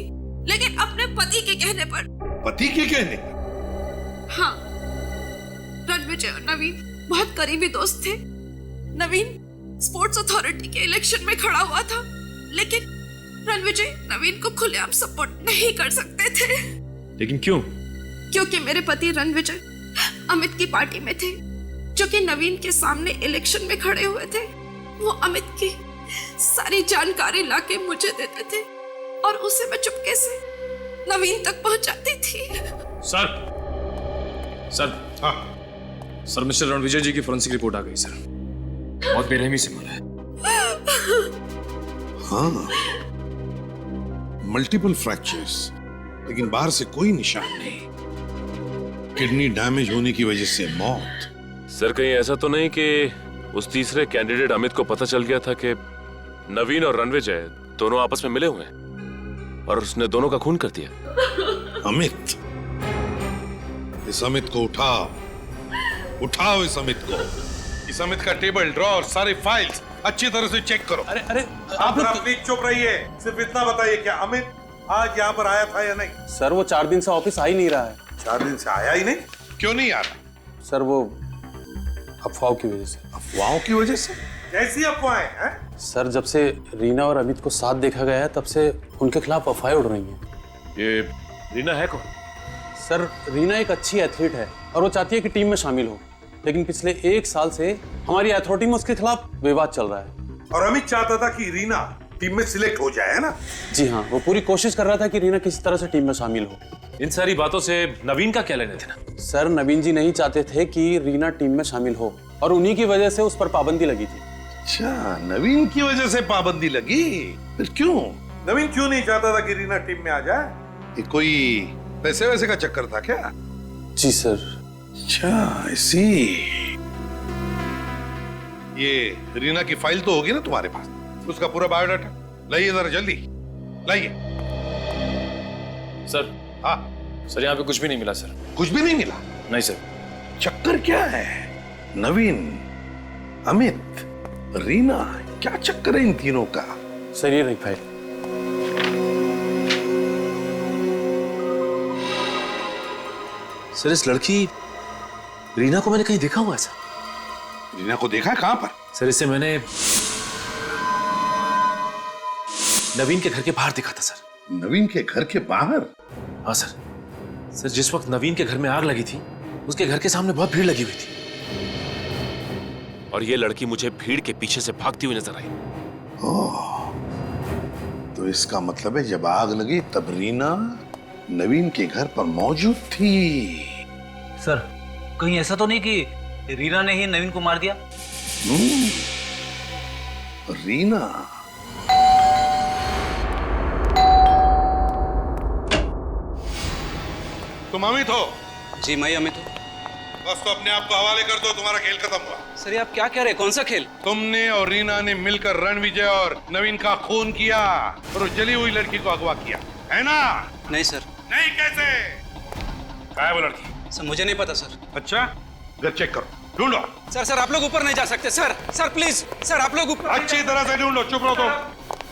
लेकिन अपने पति के कहने पर। पति के कहने? हाँ, रणविजय और नवीन बहुत करीबी दोस्त थे। नवीन स्पोर्ट्स अथॉरिटी के इलेक्शन में खड़ा हुआ था, लेकिन रणविजय नवीन को खुलेआम सपोर्ट नहीं कर सकते थे। लेकिन क्यों? क्योंकि मेरे पति रणविजय अमित की पार्टी में थे, जो कि नवीन के सामने इलेक्शन में खड़े हुए थे। वो अमित की सारी जानकारी लाके मुझे देते थे और उसे मैं चुपके से नवीन तक पहुंचाती थी। सर, हाँ सर, मिस्टर रणविजय जी की फोरेंसिक रिपोर्ट आ गई सर। बहुत बेरहमी से मरा है। हाँ, मल्टीपल फ्रैक्चर्स, लेकिन बाहर से कोई निशान नहीं। किडनी डैमेज होने की वजह से मौत। सर, कहीं ऐसा तो नहीं कि उस तीसरे कैंडिडेट अमित को पता चल गया था कि नवीन और रणविजय दोनों आपस में मिले हुए हैं और उसने दोनों का खून कर दिया? अमित, इस अमित को उठाओ इस अमित को। इस अमित का टेबल, ड्रॉर, सारी फाइल्स अच्छी तरह से चेक करो। अरे आप प्लीज चुप रहिए। सिर्फ इतना बताइए, क्या अमित आज यहाँ पर आया था या नहीं? सर, वो 4 दिन से ऑफिस आ ही नहीं रहा है। 4 दिन से आया ही नहीं? क्यों नहीं आ रहा? सर, वो अफवाहों की वजह से। अफवाहों की वजह से? कैसी अफवाहें हैं? सर, जब से रीना और अमित को साथ देखा गया है तब से उनके खिलाफ अफवाहें उड़ रही हैं। ये रीना है कौन? सर, रीना एक अच्छी एथलीट है और वो चाहती है कि टीम में शामिल हो, लेकिन पिछले 1 साल से हमारी अथॉरिटी में उसके खिलाफ विवाद चल रहा है। और अमित चाहता था कि रीना टीम में सिलेक्ट हो जाए, है ना? जी हाँ, वो पूरी कोशिश कर रहा था कि रीना किसी तरह से टीम में शामिल हो। इन सारी बातों से नवीन का क्या लेने देना? सर, नवीन जी नहीं चाहते थे कि रीना टीम में शामिल हो और उन्हीं की वजह से उस पर पाबंदी लगी थी। अच्छा, नवीन की वजह से पाबंदी लगी? फिर क्यों? नवीन क्यों नहीं चाहता था कि रीना टीम में आ जाए? ये कोई पैसे वैसे का चक्कर था क्या? जी सर। अच्छा, ऐसी। ये रीना की फाइल तो होगी ना तुम्हारे पास, उसका पूरा बायोडाटा लाइए, जरा जल्दी लाइए। सर। हाँ सर, यहाँ पे कुछ भी नहीं मिला सर। कुछ भी नहीं मिला? नहीं सर। चक्कर क्या है? नवीन, अमित, रीना, क्या चक्कर है इन तीनों का? सर, ये रही फाइल। सर, इस लड़की रीना को मैंने कहीं देखा हुआ है सर। रीना को देखा? कहां पर? सर, इसे मैंने नवीन के घर के बाहर देखा था सर। नवीन के घर के बाहर? हाँ सर। सर, जिस वक्त नवीन के घर में आग लगी थी उसके घर के सामने बहुत भीड़ लगी हुई थी और ये लड़की मुझे भीड़ के पीछे से भागती हुई नजर आई। ओह, तो इसका मतलब है जब आग लगी तब रीना नवीन के घर पर मौजूद थी। सर, कहीं ऐसा तो नहीं कि रीना ने ही नवीन को मार दिया? रीना? तुम अमित हो? जी, मैं अमित हूँ। बस तो अपने आप को हवाले कर दो, तुम्हारा खेल खत्म हुआ। सर ये आप क्या कह रहे हैं? कौन सा खेल? तुमने और रीना ने मिलकर रणविजय और नवीन का खून किया और उस जली हुई लड़की को अगवा किया, है ना? नहीं सर। नहीं कैसे? कहाँ है वो लड़की? सर मुझे नहीं पता सर। अच्छा, घर चेक करो, ढूंढो। सर आप लोग ऊपर नहीं जा सकते सर। सर प्लीज सर, आप लोग ऊपर अच्छी तरह से ढूंढो। चुप रहो तुम,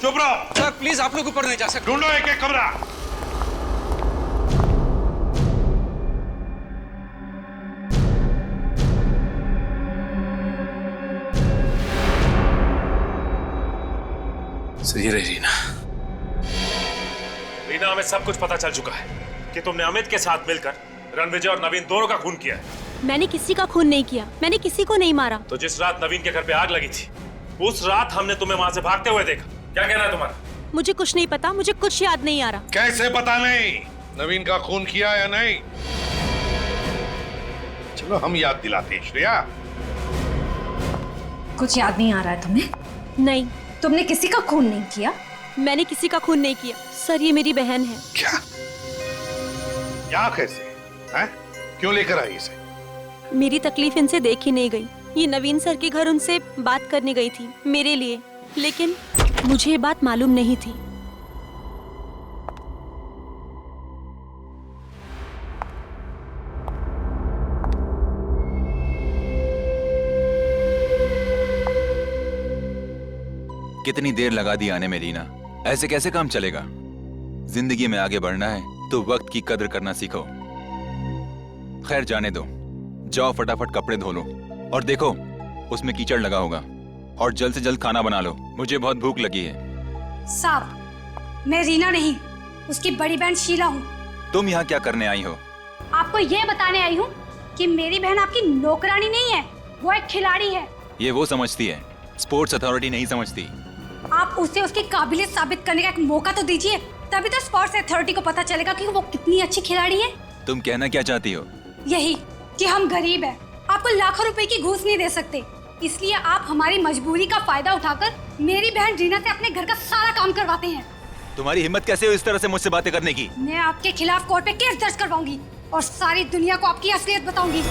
चुप रहो। सर प्लीज, आप लोग ऊपर नहीं जा सकते। ढूंढो एक एक कमरा। सही रही रीना। रीना, हमें सब कुछ पता चल चुका है कि तुमने अमित के साथ मिलकर रणविजय और नवीन दोनों का खून किया है। मैंने किसी का खून नहीं किया, मैंने किसी को नहीं मारा। तो जिस रात नवीन के घर पे आग लगी थी, उस रात हमने तुम्हें वहां से भागते हुए देखा। क्या कहना है तुम्हारा? मुझे कुछ नहीं पता, मुझे कुछ याद नहीं आ रहा। कैसे पता नहीं? नवीन का खून किया या नहीं? चलो हम याद दिलाते हैं। श्रेया, कुछ याद नहीं आ रहा है तुम्हें? नहीं। तुमने किसी का खून नहीं किया? मैंने किसी का खून नहीं किया सर, ये मेरी बहन है। क्या? क्या कैसे? हैं? क्यों लेकर आई इसे? मेरी तकलीफ इनसे देखी नहीं गई। ये नवीन सर के घर उनसे बात करने गई थी मेरे लिए, लेकिन मुझे ये बात मालूम नहीं थी। कितनी देर लगा दी आने में रीना, ऐसे कैसे काम चलेगा? जिंदगी में आगे बढ़ना है तो वक्त की कदर करना सीखो। खैर जाने दो, जाओ फटाफट कपड़े धो लो और देखो उसमें कीचड़ लगा होगा, और जल्द से जल्द खाना बना लो, मुझे बहुत भूख लगी है। साहब, मैं रीना नहीं, उसकी बड़ी बहन शीला हूँ। तुम यहाँ क्या करने आई हो? आपको ये बताने आई हूँ कि मेरी बहन आपकी नौकरानी नहीं है, वो एक खिलाड़ी है। ये वो समझती है, स्पोर्ट्स अथॉरिटी नहीं समझती। आप उसे उसकी काबिलियत साबित करने का एक मौका तो दीजिए, तभी तो स्पोर्ट्स अथॉरिटी को पता चलेगा कि वो कितनी अच्छी खिलाड़ी है। तुम कहना क्या चाहती हो? यही कि हम गरीब हैं, आपको लाखों रुपए की घूस नहीं दे सकते, इसलिए आप हमारी मजबूरी का फायदा उठाकर मेरी बहन रीना से अपने घर का सारा काम करवाते हैं। तुम्हारी हिम्मत कैसे हो इस तरह से मुझसे बातें करने की? मैं आपके खिलाफ कोर्ट में केस दर्ज करवाऊंगी और सारी दुनिया को आपकी असलियत बताऊंगी।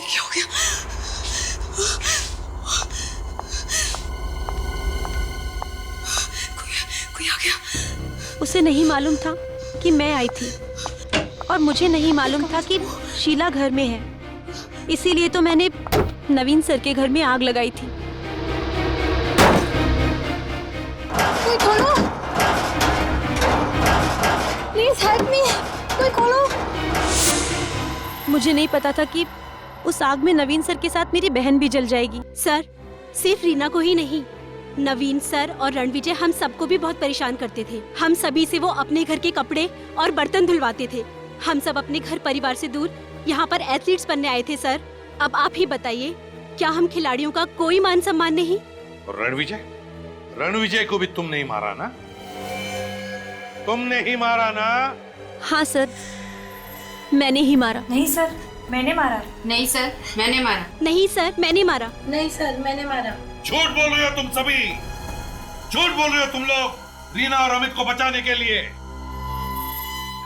क्या हो गया? कोई आ गया। उसे नहीं मालूम था कि मैं आई थी, और मुझे नहीं मालूम था कि शीला घर में है, इसीलिए तो मैंने नवीन सर के घर में आग लगाई थी। कोई खोलो, प्लीज हेल्प मी, कोई खोलो। मुझे नहीं पता था कि उस आग में नवीन सर के साथ मेरी बहन भी जल जाएगी। सर, सिर्फ रीना को ही नहीं, नवीन सर और रणविजय हम सबको भी बहुत परेशान करते थे। हम सभी से वो अपने घर के कपड़े और बर्तन धुलवाते थे। हम सब अपने घर परिवार से दूर यहाँ पर एथलीट्स बनने आए थे सर। अब आप ही बताइए, क्या हम खिलाड़ियों का कोई मान सम्मान नहीं? और रणविजय को भी तुम नहीं मारा ना? तुमने ही मारा ना? हाँ सर, मैंने ही मारा। नहीं सर, मैंने मारा। नहीं सर, मैंने मारा। नहीं सर, मैंने मारा। नहीं सर, मैंने मारा। झूठ बोल रहे हो तुम सभी, झूठ बोल रहे हो तुम लोग रीना और अमित को बचाने के लिए।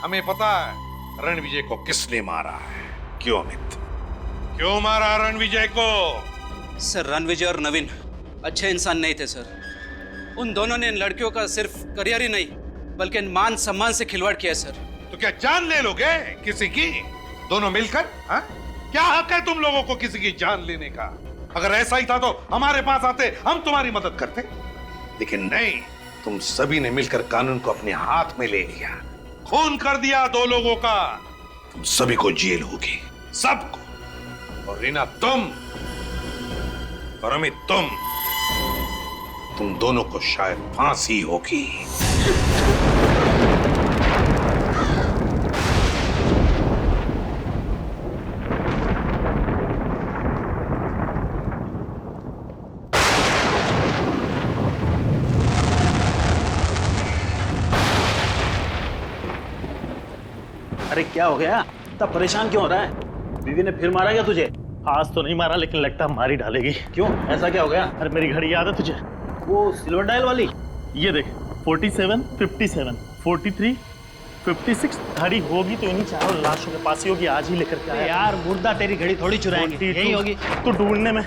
हमें पता है रणविजय को किसने मारा है। क्यों अमित, क्यों मारा रणविजय को? सर रणविजय और नवीन अच्छे इंसान नहीं थे सर। उन दोनों ने इन लड़कियों का सिर्फ करियर ही नहीं बल्कि मान सम्मान से खिलवाड़ किया सर। तो क्या जान ले लोगे किसी की, दोनों मिलकर? हा? क्या हक है तुम लोगों को किसी की जान लेने का? अगर ऐसा ही था तो हमारे पास आते, हम तुम्हारी मदद करते। लेकिन नहीं, तुम सभी ने मिलकर कानून को अपने हाथ में ले लिया, खून कर दिया दो लोगों का। तुम सभी को जेल होगी, सबको। और रीना तुम, और अमित तुम दोनों को शायद फांसी होगी। अरे क्या हो गया? इतना परेशान क्यों हो रहा है? बीवी ने फिर मारा क्या तुझे? आज तो नहीं मारा, लेकिन लगता है मारी डालेगी। क्यों, ऐसा क्या हो गया? अरे मेरी घड़ी याद है तुझे? वो सिल्वर डायल वाली? ये देख, 47, 57, 43, 56 घड़ी होगी तो इन्हीं चारों लाशों के पास ही होगी, आज ही लेकर के आया। यार मुर्दा तेरी घड़ी थोड़ी चुराएंगे, यही होगी। तो ढूंढने में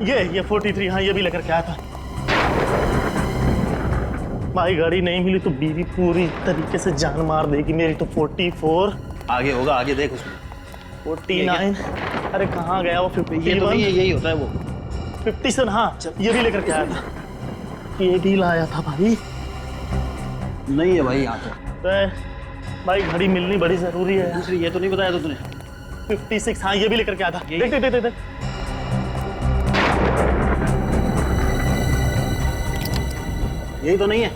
ये 43, हाँ ये भी लेकर के आया था। भाई घड़ी नहीं मिली तो बीवी पूरी तरीके से जान मार देगी मेरी। तो 44 आगे होगा, आगे देख उसमें 49, अरे कहाँ गया वो 51? ये तो नहीं है, यही होता है वो 57, हाँ ये भी लेकर के आया था, ये भी लाया था भाई। नहीं है भाई यहाँ तो भाई घड़ी मिलनी बड़ी जरूरी है। दूसरी ये तो नहीं बताया तो तूने 56, हाँ ये भी लेकर के आया था। देख देख देख देख, यही तो नहीं है।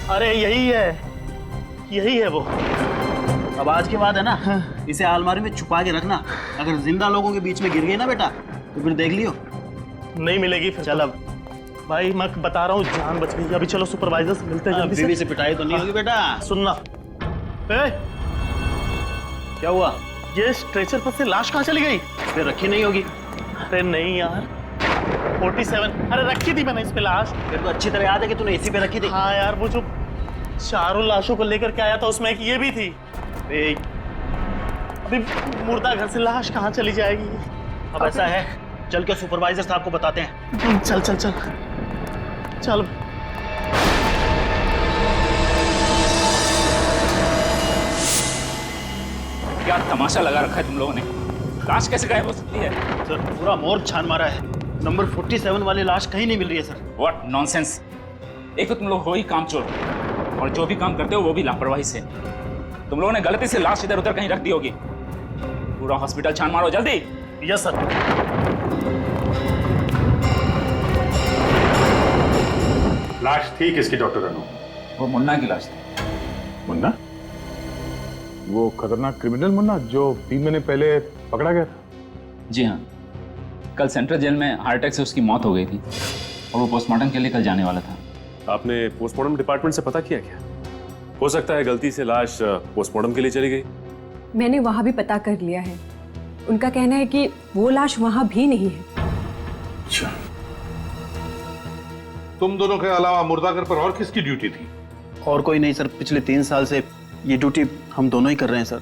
अरे यही है, यही है वो। अब आज के बाद है ना, इसे अलमारी में छुपा के रखना। अगर जिंदा लोगों के बीच में गिर गई ना बेटा तो फिर देख लियो, नहीं मिलेगी फिर। चल अब भाई मैं बता रहा हूँ, जान बच गई। अभी चलो सुपरवाइजर से मिलते हैं जल्दी से। बीवी से पिटाई तो नहीं होगी बेटा। सुनना, क्या हुआ? ये स्ट्रेचर पर से लाश कहाँ चली गई? फिर रखी नहीं होगी। अरे नहीं यार, 47, अरे रखी थी मैंने इस पे लाश। फिर तो अच्छी तरह याद है कि तूने इसी पे रखी थी। हाँ यार, वो जो चारों लाशों को लेकर के आया था उसमें एक ये भी थी। अभी मुर्दा घर से लाश कहाँ चली जाएगी? अब ऐसा है, चल के सुपरवाइजर साहब को बताते हैं। चल चल चल चल। क्या तमाशा लगा रखा है तुम लोगों ने? लाश कैसे गायब हो सकती है? सर पूरा मोर्ग छान मारा है, नंबर 47 वाली लाश कहीं नहीं मिल रही है सर। What nonsense! एक तो तुम लोग हो ही कामचोर, और जो भी काम करते हो वो भी लापरवाही से। तुम लोगों ने गलती से लाश इधर उधर कहीं रख दी होगी। पूरा हॉस्पिटल छान मारो जल्दी। Yes sir. लाश थी किसकी डॉक्टर अनु? वो मुन्ना की लाश थी। मुन्ना? वो खतरनाक क्रिमिनल मुन्ना जो 3 महीने पहले पकड़ा गया था? जी हाँ, कल सेंट्रल जेल में हार्ट अटैक से उसकी मौत हो गई थी और वो पोस्टमार्टम के लिए कल जाने वाला था। आपने पोस्टमार्टम डिपार्टमेंट से पता किया क्या? हो सकता है गलती से लाश पोस्टमार्टम के लिए चली गई। मैंने वहां भी पता कर लिया है। उनका कहना है कि वो लाश वहां भी नहीं है। अच्छा, तुम दोनों के अलावा मुर्दाघर पर और किसकी ड्यूटी थी? और कोई नहीं सर, पिछले 3 साल से ये ड्यूटी हम दोनों ही कर रहे हैं सर।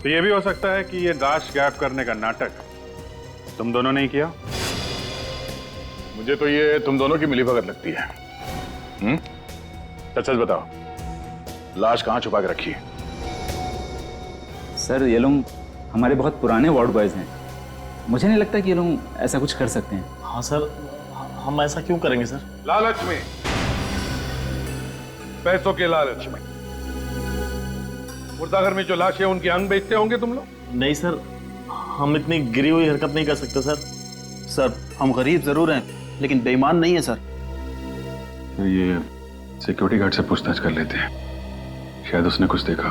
तो ये भी हो सकता है कि ये लाश गायब करने का नाटक तुम दोनों ने ही किया? मुझे तो ये तुम दोनों की मिलीभगत लगती है। सच बताओ, लाश कहाँ छुपा के रखी है? सर ये लोग हमारे बहुत पुराने वार्ड बॉयज हैं, मुझे नहीं लगता कि ये लोग ऐसा कुछ कर सकते हैं। हाँ सर, हम ऐसा क्यों करेंगे सर? लालच में, पैसों के लालच में मुर्दाघर में जो लाश है उनके अंग बेचते होंगे तुम लोग? नहीं सर, हम इतनी गिरी हुई हरकत नहीं कर सकते सर। सर हम गरीब जरूर हैं लेकिन बेईमान नहीं है सर। तो ये सिक्योरिटी गार्ड से पूछताछ कर लेते हैं, शायद उसने कुछ देखा।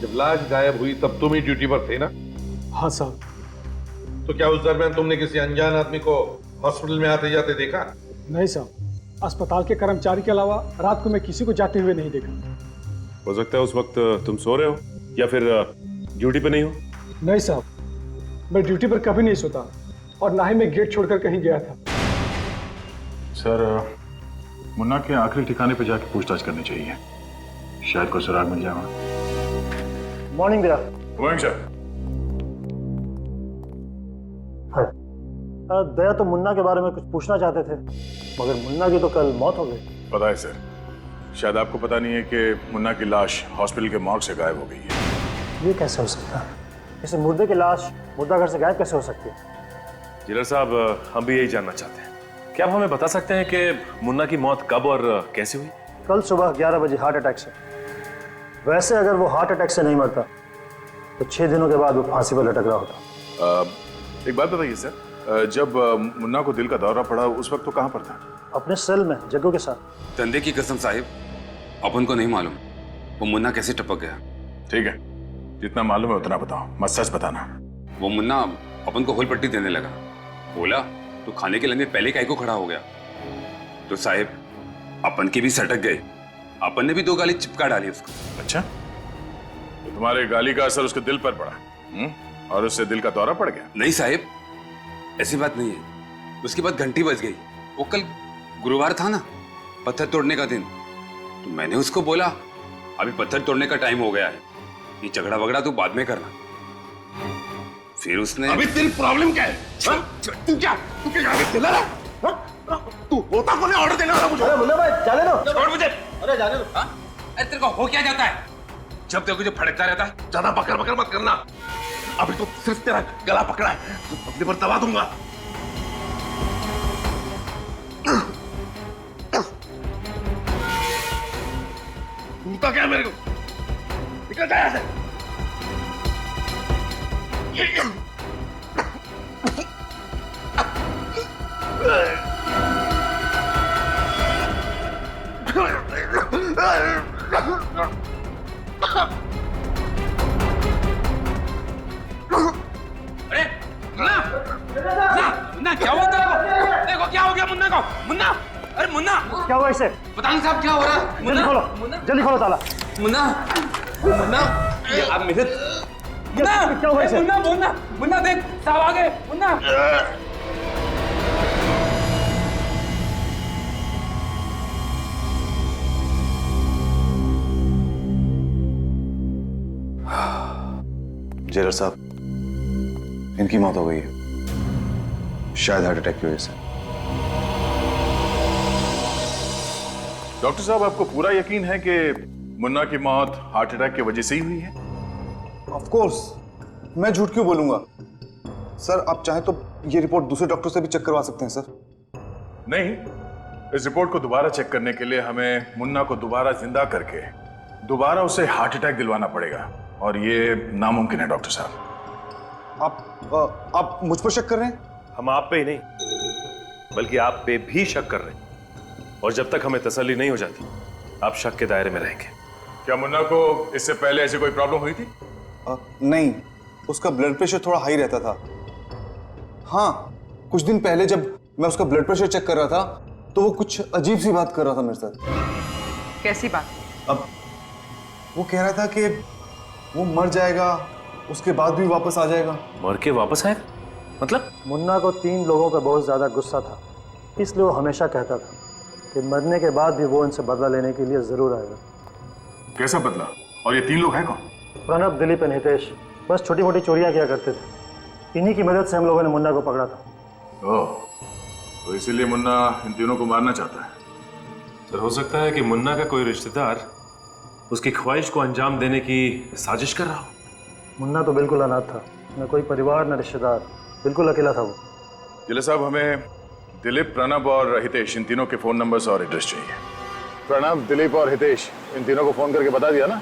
जब लाश गायब हुई तब तुम ही ड्यूटी पर थे ना? हाँ सर। तो क्या उस दरमियान तुमने किसी अनजान आदमी को हॉस्पिटल में आते जाते देखा? नहीं साहब, अस्पताल के कर्मचारी के अलावा रात को मैं किसी को जाते हुए नहीं देखा। हो सकता है उस वक्त तुम सो रहे हो या फिर ड्यूटी पे नहीं हो। नहीं साहब, मैं ड्यूटी पर कभी नहीं सोता और ना ही मैं गेट छोड़कर कहीं गया था। सर, मुन्ना के आखिरी ठिकाने पे जाके पूछताछ करनी चाहिए, शायद कोई सुराग मिल जाएगा। Morning Daya. Morning sir. Daya तो मुन्ना के बारे में कुछ पूछना चाहते थे, मगर मुन्ना की तो कल मौत हो गई। पता है सर, शायद आपको पता नहीं है कि मुन्ना की लाश हॉस्पिटल के मॉर्ग से गायब हो गई है। ये कैसे हो सकता है? इसे मुर्दे की लाश मुर्दाघर से गायब कैसे हो सकती है? जिलर साहब, हम भी यही जानना चाहते हैं। क्या आप हमें बता सकते हैं कि मुन्ना की मौत कब और कैसे हुई? कल सुबह 11 बजे हार्ट अटैक से। वैसे अगर वो हार्ट अटैक से नहीं मरता तो 6 दिनों के बाद वो फांसी पर लटक रहा होता। एक बात बताइए सर, जब मुन्ना को दिल का दौरा पड़ा उस वक्त तो कहाँ पर था? अपने सेल में जग्गू के साथ। धंधे की कसम साहिब, अपन को नहीं मालूम वो मुन्ना कैसे टपक गया। ठीक है, जितना मालूम है उतना बताओ, मत सच बताना। वो मुन्ना अपन को होल पट्टी देने लगा, बोला तो खाने के लंगे पहले काहे को खड़ा हो गया। तो साहिब अपन के भी सटक गए, अपन ने भी 2 गाली चिपका डाली उसको। अच्छा, तो तुम्हारे गाली का असर उसके दिल पर पड़ा और उससे दिल का दौरा पड़ गया? नहीं साहिब, ऐसी बात नहीं है। उसके बाद घंटी बज गई। वो कल गुरुवार था ना, पत्थर तोड़ने का दिन, तो मैंने उसको बोला अभी पत्थर तोड़ने का टाइम हो गया है। ये झगड़ा वगड़ा तू बाद में करना। फिर उसने अभी तेरी प्रॉब्लम क्या है? तू क्या चिल्ला रहा? तू होता कौन है ऑर्डर देने वाला मुझे? अरे मुन्ना भाई जाने दो। छोड़ मुझे। अरे जाने दो। अरे तेरे को हो क्या जाता है? जब देखो जो फड़कता रहता है। ज्यादा बकर बकर मत करना। अभी तो सिर्फ तेरा गला पकड़ा है, अपने पर दबा दूंगा। तूता क्या मेरे को? निकल जा यहाँ से। अरे मुन्ना, मुन्ना क्या हुआ तेरे को? देखो क्या हो गया मुन्ना को? मुन्ना, अरे मुन्ना क्या हुआ इसे? पता नहीं साहब क्या हो रहा है। जल्दी खोलो, जल्दी खोलो ताला। मुन्ना, मुन्ना, ये आप मेरे मुन्ना, क्या हुआ इसे? मुन्ना, मुन्ना, मुन्ना देख साहब आ गए। मुन्ना जेलर साहब, इनकी मौत हो गई है, शायद हार्ट अटैक की वजह से। डॉक्टर साहब, आपको पूरा यकीन है कि मुन्ना की मौत हार्ट अटैक की वजह से ही हुई है? ऑफ कोर्स, मैं झूठ क्यों बोलूंगा सर? आप चाहें तो ये रिपोर्ट दूसरे डॉक्टर से भी चेक करवा सकते हैं सर। नहीं, इस रिपोर्ट को दोबारा चेक करने के लिए हमें मुन्ना को दोबारा जिंदा करके दोबारा उसे हार्ट अटैक दिलवाना पड़ेगा, और ये नामुमकिन है डॉक्टर साहब। आप मुझ पर शक कर रहे हैं? हम आप पे ही नहीं, बल्कि आप पे भी शक कर रहे हैं, और जब तक हमें तसल्ली नहीं हो जाती आप शक के दायरे में रहेंगे। क्या मुन्ना को इससे पहले ऐसी कोई प्रॉब्लम हुई थी? नहीं, उसका ब्लड प्रेशर थोड़ा हाई रहता था। हाँ, कुछ दिन पहले जब मैं उसका ब्लड प्रेशर चेक कर रहा था तो वो कुछ अजीब सी बात कर रहा था मेरे साथ। कैसी बात? अब वो कह रहा था कि वो मर जाएगा, उसके बाद भी वापस आ जाएगा। मर के वापस आएगा? मतलब? मुन्ना को 3 लोगों का बहुत ज्यादा गुस्सा था, इसलिए वो हमेशा कहता था कि मरने के बाद भी वो इनसे बदला लेने के लिए जरूर आएगा। कैसा बदला? और ये 3 लोग हैं कौन? प्रणब, दिलीप और हितेश बस छोटी मोटी चोरियां किया करते थे। इन्हीं की मदद से हम लोगों ने मुन्ना को पकड़ा था। ओह, तो इसीलिए मुन्ना इन तीनों को मारना चाहता है। सर, हो सकता है कि मुन्ना का कोई रिश्तेदार उसकी ख्वाहिश को अंजाम देने की साजिश कर रहा हो। मुन्ना तो बिल्कुल अनाथ था, न कोई परिवार न रिश्तेदार, बिल्कुल अकेला था वो। जिले साहब, हमें दिलीप, प्रणब और हितेश इन तीनों के फोन नंबर्स और एड्रेस चाहिए। प्रणब, दिलीप और हितेश इन तीनों को फोन करके बता दिया ना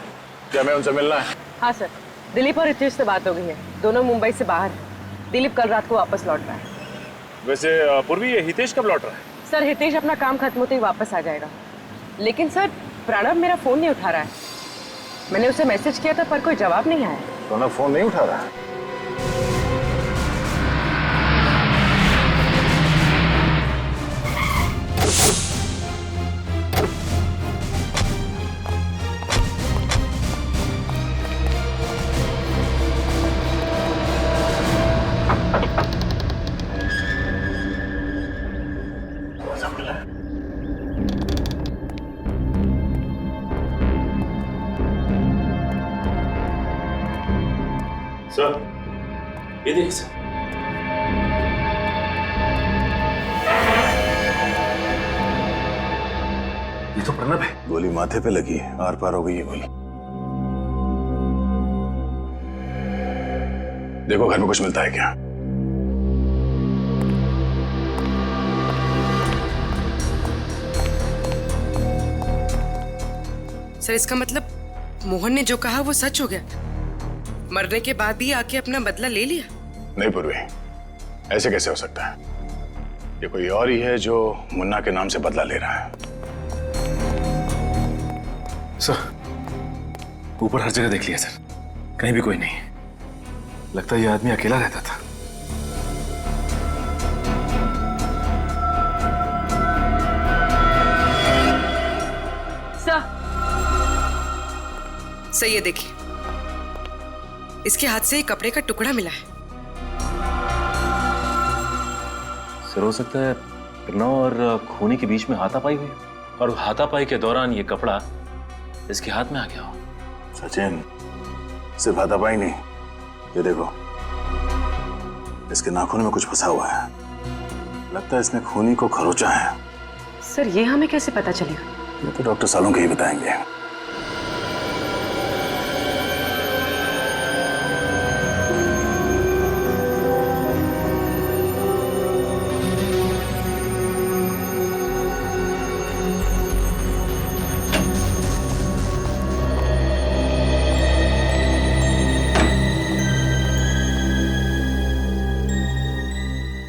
कि हमें उनसे मिलना है? हाँ सर, दिलीप और हितेश से बात हो गई है, दोनों मुंबई से बाहर हैं। दिलीप कल रात को वापस लौट रहा है। वैसे पूर्वी, ये हितेश कब लौट रहा है? सर, हितेश अपना काम खत्म होते ही वापस आ जाएगा, लेकिन सर प्रणब मेरा फोन नहीं उठा रहा है। मैंने उसे मैसेज किया था पर कोई जवाब नहीं आया। प्रणब फोन नहीं उठा रहा है? सर, ये देखिए सर। ये तो प्रणब है। गोली माथे पे लगी है, आर पार हो गई है गोली। देखो घर में कुछ मिलता है क्या? सर, इसका मतलब मोहन ने जो कहा वो सच हो गया? मरने के बाद भी आके अपना बदला ले लिया? नहीं पूर्वी, ऐसे कैसे हो सकता है? ये कोई और ही है जो मुन्ना के नाम से बदला ले रहा है। सर, ऊपर हर जगह देख लिया सर, कहीं भी कोई नहीं। लगता है ये आदमी अकेला रहता था। सर, सही है, देखिए इसके हाथ से एक कपड़े का टुकड़ा मिला है। सर, हो सकता है प्रणव और खूनी के बीच में हाथापाई हुई, और हाथापाई के दौरान ये कपड़ा इसके हाथ में आ गया हो। सचिन, सिर्फ हाथापाई नहीं, ये देखो, इसके नाखून में कुछ फंसा हुआ है। लगता है इसने खूनी को खरोचा है। सर ये हमें कैसे पता चलेगा? ये तो डॉक्टर सालुंखे ही बताएंगे।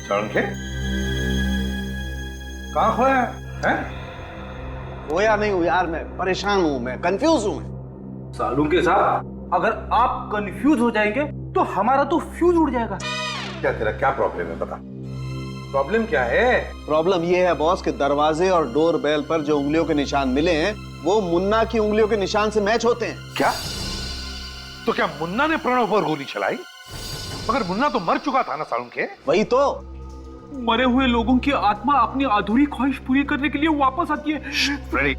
सालुंखे, कहाँ खोया है? खोया नहीं हूँ यार, मैं परेशान हूँ, मैं कंफ्यूज हूँ। सालुंखे साहब, अगर आप कंफ्यूज हो जाएंगे तो हमारा तो फ्यूज उड़ जाएगा। क्या तेरा क्या प्रॉब्लम है, बता। प्रॉब्लम क्या है? प्रॉब्लम ये है बॉस कि दरवाजे और डोर बेल पर जो उंगलियों के निशान मिले हैं वो मुन्ना की उंगलियों के निशान से मैच होते हैं। क्या? तो क्या मुन्ना ने प्रणव पर गोली चलाई? मगर मुन्ना तो मर चुका था ना सालुंखे। वही तो, मरे हुए लोगों की आत्मा अपनी अधूरी ख्वाहिश पूरी करने के लिए वापस आती है। फ्रेडी,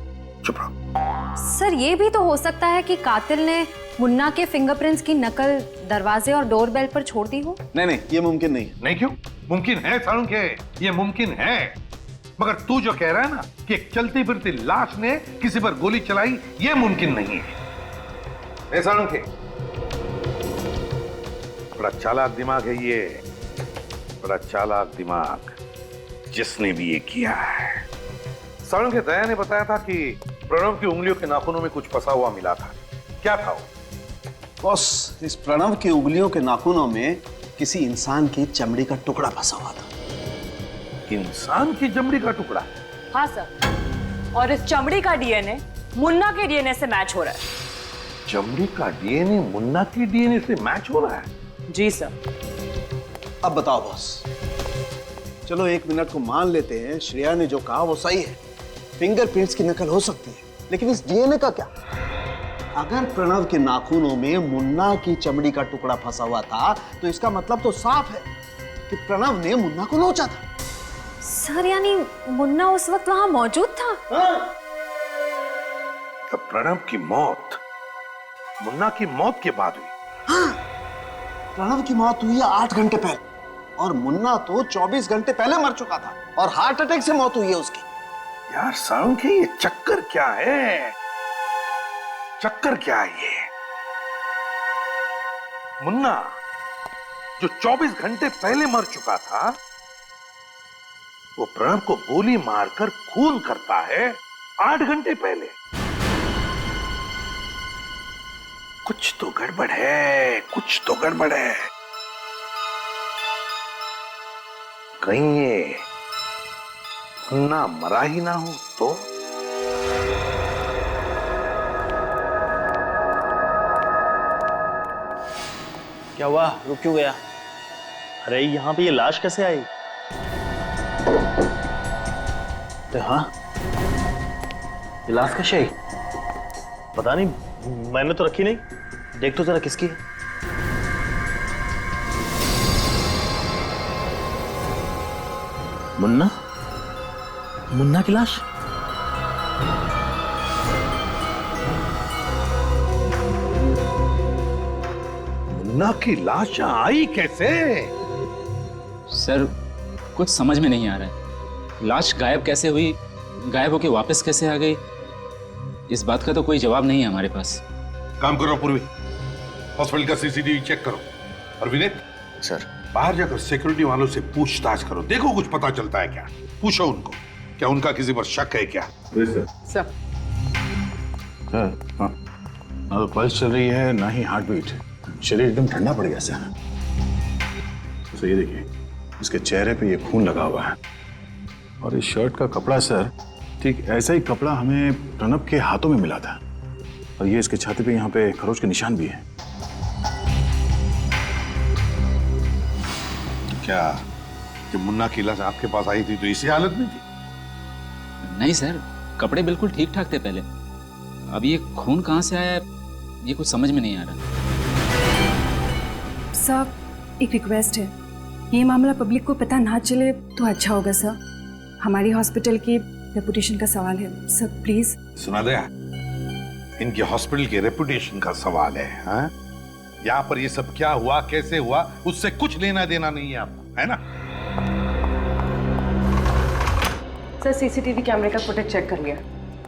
चुप रहो। सर ये भी तो हो सकता है कि कातिल ने मुन्ना के फिंगरप्रिंट्स की नकल दरवाजे और डोरबेल पर छोड़ दी हो। नहीं, ये मुमकिन नहीं। नहीं क्यों? मुमकिन है सालुंखे, ये मुमकिन है। मगर तू जो कह रहा है ना कि एक चलती फिरती लाश ने किसी पर गोली चलाई, ये मुमकिन नहीं है। सालुंखे, बड़ा चालाक दिमाग है ये, बड़ा चालाक दिमाग, जिसने भी ये किया है। सालुंखे, दया ने बताया था कि प्रणव की उंगलियों के नाखूनों में कुछ फंसा हुआ मिला था। क्या था वो? बॉस, इस प्रणव की उंगलियों के नाखूनों में किसी इंसान की चमड़ी का टुकड़ा फंसा हुआ था। इंसान की चमड़ी का टुकड़ा? हाँ सर, और इस चमड़ी का डीएनए मुन्ना के डीएनए से मैच हो रहा है। चमड़ी का डीएनए मुन्ना की डीएनए से मैच हो रहा है? जी सर। अब बताओ बॉस, चलो 1 मिनट को मान लेते हैं श्रेया ने जो कहा वो सही है, फिंगरप्रिंट्स की नकल हो सकती है, लेकिन इस डीएनए का क्या? अगर प्रणव के नाखूनों में मुन्ना की चमड़ी का टुकड़ा फंसा हुआ था तो इसका मतलब तो साफ है कि प्रणव ने मुन्ना को नोचा था। सर यानी मुन्ना उस वक्त वहां मौजूद था? तो प्रणव की मौत मुन्ना की मौत के बाद हुई? हाँ, प्रणव की मौत हुई है 8 घंटे पहले, और मुन्ना तो 24 घंटे पहले मर चुका था और हार्ट अटैक से मौत हुई है उसकी। यार सालुंखे, ये चक्कर क्या है? चक्कर क्या है ये? मुन्ना जो 24 घंटे पहले मर चुका था, वो प्रणव को गोली मारकर खून करता है 8 घंटे पहले। कुछ तो गड़बड़ है, कुछ तो गड़बड़ है। कहीं ये मुन्ना मरा ही ना हो तो? क्या हुआ, रुक क्यों गया? अरे यहाँ पे ये लाश कैसे आई? हाँ, ये लाश कैसे आई? पता नहीं, मैंने तो रखी नहीं। देख तो जरा किसकी है। मुन्ना? मुन्ना की लाश? मुन्ना की लाश यहाँ आई कैसे? सर कुछ समझ में नहीं आ रहा है। लाश गायब कैसे हुई, गायब होके वापस कैसे आ गई, इस बात का तो कोई जवाब नहीं है हमारे पास। काम करो पूर्वी, हॉस्पिटल का सीसीटीवी चेक करो। और विनीत सर, बाहर जाकर सिक्योरिटी वालों से पूछताछ करो, देखो कुछ पता चलता है क्या। पूछो उनको, क्या उनका किसी पर शक है क्या? सर हाँ, ना तो पल्स चल रही है ना ही हार्ट बीट, शरीर एकदम ठंडा पड़ गया सर। तो ये देखिए, इसके चेहरे पे ये खून लगा हुआ है, और इस शर्ट का कपड़ा सर ठीक ऐसा ही कपड़ा हमें प्रणव के हाथों में मिला था, और ये इसके छाती पे यहाँ पे खरोच के निशान भी है। क्या जब मुन्ना की लाश आपके पास आई थी तो इसी हालत में थी? नहीं सर, कपड़े बिल्कुल ठीक ठाक थे पहले। अब ये खून कहाँ से आया, ये कुछ समझ में नहीं आ रहा। सर, एक रिक्वेस्ट है, ये मामला पब्लिक को पता ना चले तो अच्छा होगा सर। हमारी हॉस्पिटल की रेपुटेशन का सवाल है सर, प्लीज। सुना दया, इनके हॉस्पिटल के रेपुटेशन का सवाल है। हाँ? यहाँ पर ये सब क्या हुआ, कैसे हुआ, उससे कुछ लेना देना नहीं है आपको, है ना? सर सीसीटीवी कैमरे का फुटेज चेक कर लिया।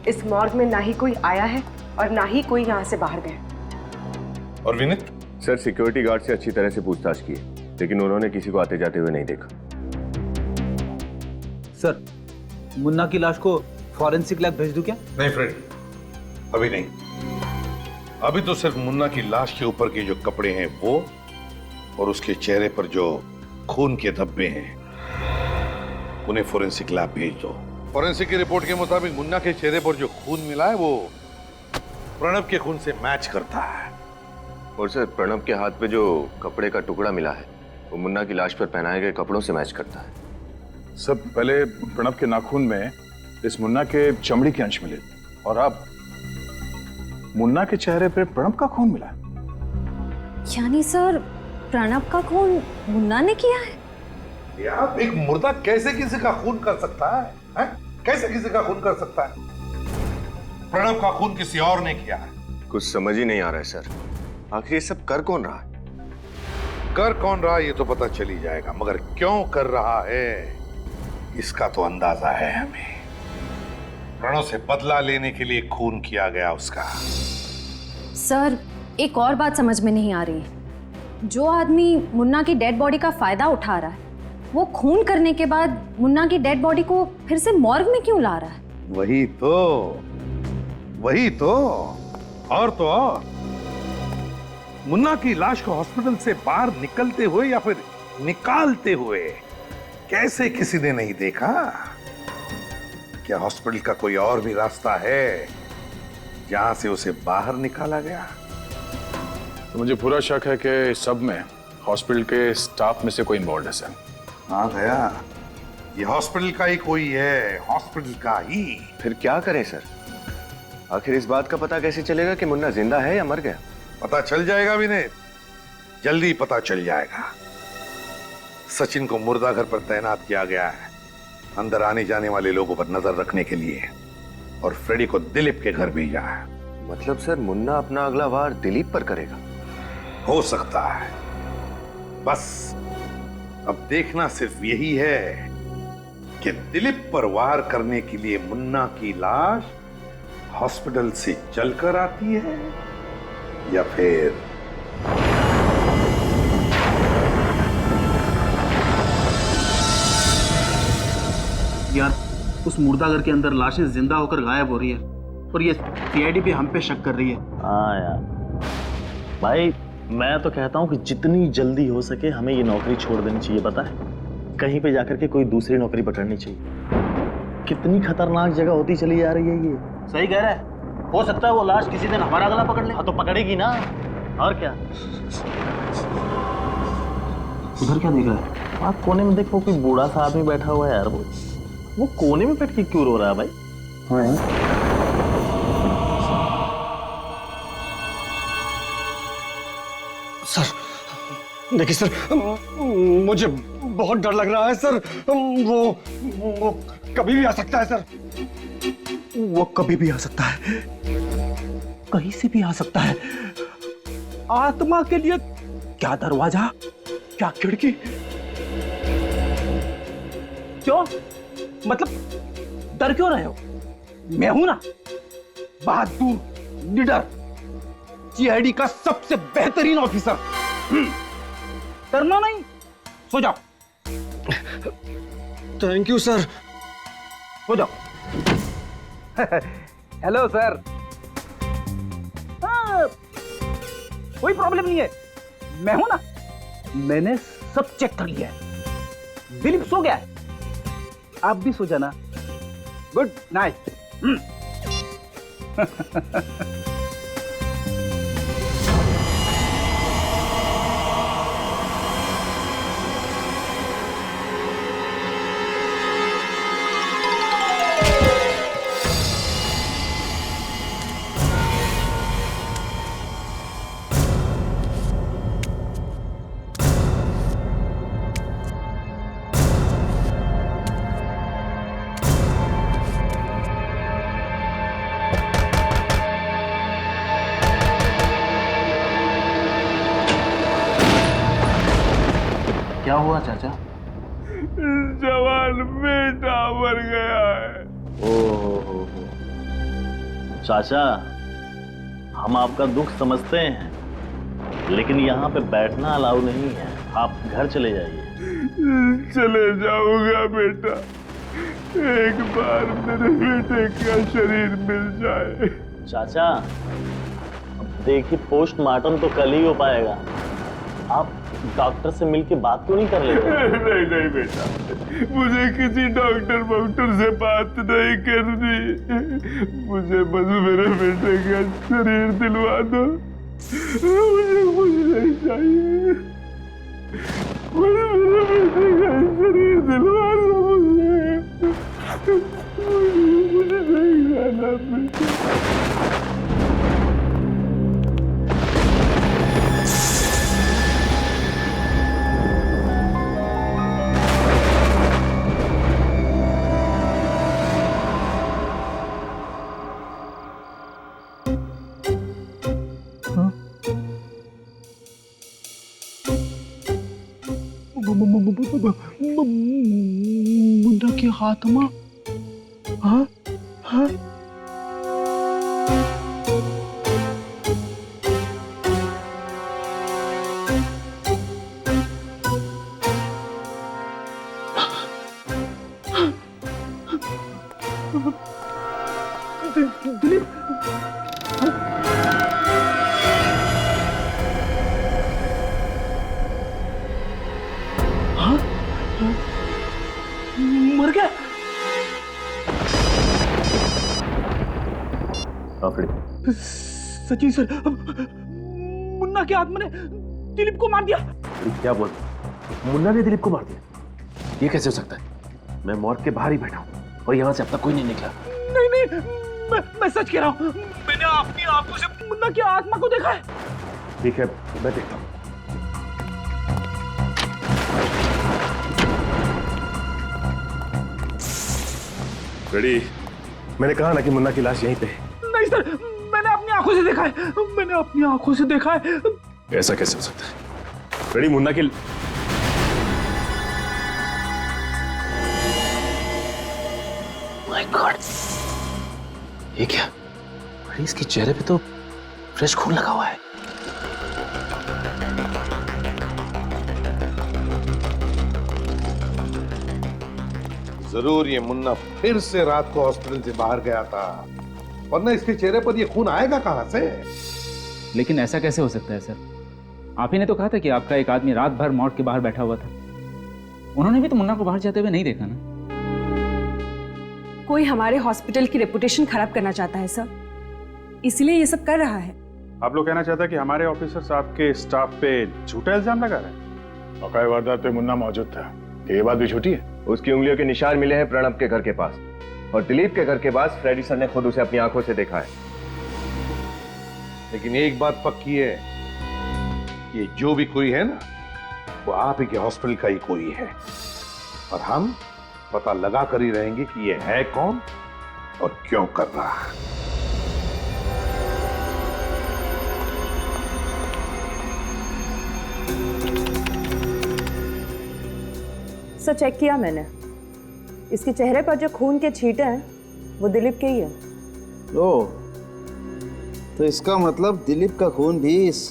इस मॉर्ग में ना ही कोई आया है और ना ही कोई यहाँ से बाहर गया। और विनीत? सर सिक्योरिटी गार्ड से अच्छी तरह से पूछताछ की, लेकिन उन्होंने किसी को आते जाते हुए नहीं देखा। सर मुन्ना की लाश को फॉरेंसिक लैब भेज दूं क्या? नहीं फ्रेड, अभी नहीं। अभी तो सिर्फ मुन्ना की लाश के ऊपर के जो कपड़े हैं वो, और उसके चेहरे पर जो खून के धब्बे हैं, उन्हें फॉरेंसिक लैब भेज दो। फॉरेंसिक की रिपोर्ट के मुताबिक मुन्ना के चेहरे पर जो खून मिला है वो प्रणव के खून से मैच करता है। और सर प्रणव के हाथ पे जो कपड़े का टुकड़ा मिला है वो मुन्ना की लाश पर पहनाए गए कपड़ों से मैच करता है। सब पहले प्रणव के नाखून में इस मुन्ना के चमड़ी के अंश मिले, और अब मुन्ना के चेहरे पे प्रणव का खून मिला। यानी सर प्रणव का खून मुन्ना ने किया है? यार एक मुर्दा कैसे किसी का खून कर सकता है, है? कैसे किसी का खून कर सकता है? प्रणव का खून किसी और ने किया है। कुछ समझ ही नहीं आ रहा है सर, आखिर ये सब कर कौन रहा है? कर कौन रहा है ये तो पता चल ही जाएगा, मगर क्यों कर रहा है इसका तो अंदाजा है हमें। प्रणव से बदला लेने के लिए खून किया गया उसका। सर एक और बात समझ में नहीं आ रही है। जो आदमी मुन्ना की डेड बॉडी का फायदा उठा रहा है, वो खून करने के बाद मुन्ना की डेड बॉडी को फिर से मॉर्ग में क्यों ला रहा है? वही तो और मुन्ना की लाश को हॉस्पिटल से बाहर निकलते हुए या फिर निकालते हुए कैसे किसी ने नहीं देखा? क्या हॉस्पिटल का कोई और भी रास्ता है जहां से उसे बाहर निकाला गया? तो मुझे पूरा शक है कि इस सब में हॉस्पिटल के स्टाफ में से कोई इन्वॉल्व है सर। हाँ गया, ये हॉस्पिटल का ही कोई है, हॉस्पिटल का ही। फिर क्या करें सर? आखिर इस बात का पता कैसे चलेगा कि मुन्ना जिंदा है या मर गया? पता चल जाएगा विनीत, जल्दी पता चल जाएगा। सचिन को मुर्दा घर पर तैनात किया गया है, अंदर आने जाने वाले लोगों पर नजर रखने के लिए, और फ्रेडी को दिलीप के घर भेजा है। मतलब सर मुन्ना अपना अगला वार दिलीप पर करेगा? हो सकता है, बस अब देखना सिर्फ यही है कि दिलीप पर वार करने के लिए मुन्ना की लाश हॉस्पिटल से जलकर आती है या फिर यार उस मुर्दाघर के अंदर लाशें जिंदा होकर गायब हो रही है, और ये सीआईडी भी हम पे शक कर रही है। हाँ यार भाई, मैं तो कहता हूँ कि जितनी जल्दी हो सके हमें ये नौकरी छोड़ देनी चाहिए। पता है, कहीं पे जाकर के कोई दूसरी नौकरी पकड़नी चाहिए। कितनी खतरनाक जगह होती चली जा रही है ये। सही कह रहा है, हो सकता है वो लाश किसी दिन हमारा गला पकड़ ले। हाँ तो पकड़ेगी ना, और क्या। उधर क्या देख रहा है? आप कोने में देखो, कोई बूढ़ा सा आदमी बैठा हुआ है यार। वो कोने में बैठ के क्यों रो रहा है भाई? हाँ यार। सर देखिए सर, मुझे बहुत डर लग रहा है सर। वो कभी भी आ सकता है सर। वो कभी भी आ सकता है, कहीं से भी आ सकता है। आत्मा के लिए क्या दरवाजा, क्या खिड़की? क्यों, मतलब डर क्यों रहे हो? मैं हूं ना, बहादुर, निडर, सीआईडी का सबसे बेहतरीन ऑफिसर। डरना नहीं, सो जाओ। Thank you sir. हो जाओ। Hello sir. हाँ, कोई प्रॉब्लम नहीं है, मैं हूं ना, मैंने सब चेक कर लिया है। दिलीप सो गया है, आप भी सो जाना। Good night. क्या हुआ चाचा? जवान बेटा मर गया है। ओहो, चाचा हम आपका दुख समझते हैं, लेकिन यहाँ पे बैठना अलाउ नहीं है, आप घर चले जाइए। चले जाऊंगा बेटा, एक बार मेरे बेटे का शरीर मिल जाए। चाचा अब देखिए पोस्टमार्टम तो कल ही हो पाएगा, आप डॉक्टर से मिलके बात क्यों नहीं कर लेते? नहीं नहीं बेटा, मुझे किसी डॉक्टर से बात नहीं करनी, मुझे बस मेरे बेटे का शरीर दिलवा दो, मुझे कुछ नहीं चाहिए, मुझे मेरे बेटे का शरीर दिलवा दो, मुझे नहीं जाना बेटा। मुन्ना के हाथ में हाँ हाँ दिलीप मर गया। सचिन सर, मुन्ना के आत्मा ने दिलीप को मार दिया। क्या बोल, मुन्ना ने दिलीप को मार दिया? ये कैसे हो सकता है? मैं मॉर्ग के बाहर ही बैठा हूँ और यहाँ से अब तक कोई नहीं निकला। नहीं नहीं, मैं सच कह रहा हूँ, मैंने अपनी आंखों से मुन्ना की आत्मा को देखा है। ठीक है, मैं देखता हूँ। रेडी, मैंने कहा ना कि मुन्ना की लाश यहीं पे है। नहीं सर, मैंने अपनी आंखों से देखा है, मैंने अपनी आंखों से देखा है। ऐसा कैसे हो सकता है? रेडी, मुन्ना की माय गॉड, ये क्या? अरे इसके चेहरे पे तो फ्रेश खून लगा हुआ है। जरूर ये मुन्ना फिर से रात को हॉस्पिटल से बाहर गया था, वरना इसके चेहरे पर ये खून आएगा कहां से? लेकिन ऐसा कैसे हो सकता है सर? आप ही ने तो कहा था कि आपका एक आदमी रात भर मॉर्ग के बाहर बैठा हुआ था। उन्होंने भी तो मुन्ना को बाहर जाते हुए नहीं देखा ना। कोई हमारे हॉस्पिटल की रेपुटेशन खराब करना चाहता है सर, इसलिए ये सब कर रहा है। आप लोग कहना चाहते हैं कि हमारे ऑफिसर्स आपके स्टाफ पे झूठा इल्जाम लगा रहे हैं? वाकई वारदात पे मुन्ना मौजूद था, ये बात भी झूठी है। उसकी उंगलियों के निशान मिले हैं प्रणब के घर के पास, और दिलीप के घर के पास फ्रेडी सर ने खुद उसे अपनी आंखों से देखा है। लेकिन एक बात पक्की है, ये जो भी कोई है ना, वो आप ही के हॉस्पिटल का ही कोई है, और हम पता लगा कर ही रहेंगे कि ये है कौन और क्यों कर रहा है। सर चेक किया मैंने, इसके चेहरे पर जो खून के छींटे हैं वो दिलीप के ही है। ओ, तो इसका मतलब दिलीप का खून भी इस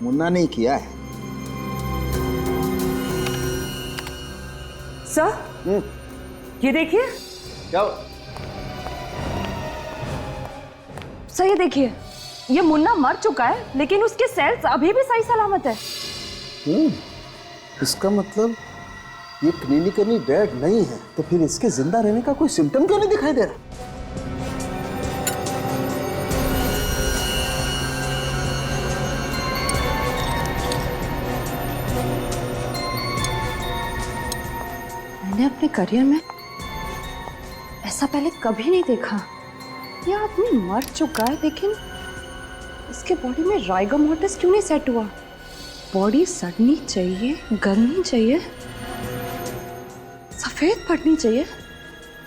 मुन्ना ने किया है। सर ये देखिए। क्या? सर ये देखिए, ये मुन्ना मर चुका है लेकिन उसके सेल्स अभी भी सही सलामत है। इसका मतलब ये क्लिनिकली डेड नहीं है, तो फिर इसके जिंदा रहने का कोई सिम्टम क्यों नहीं दिखाई दे रहा? मैंने अपने करियर में ऐसा पहले कभी नहीं देखा। ये आदमी मर चुका है लेकिन इसके बॉडी में राइगर मॉर्टिस क्यों नहीं सेट हुआ? बॉडी सड़नी चाहिए, गलनी चाहिए, सफेद पड़नी चाहिए,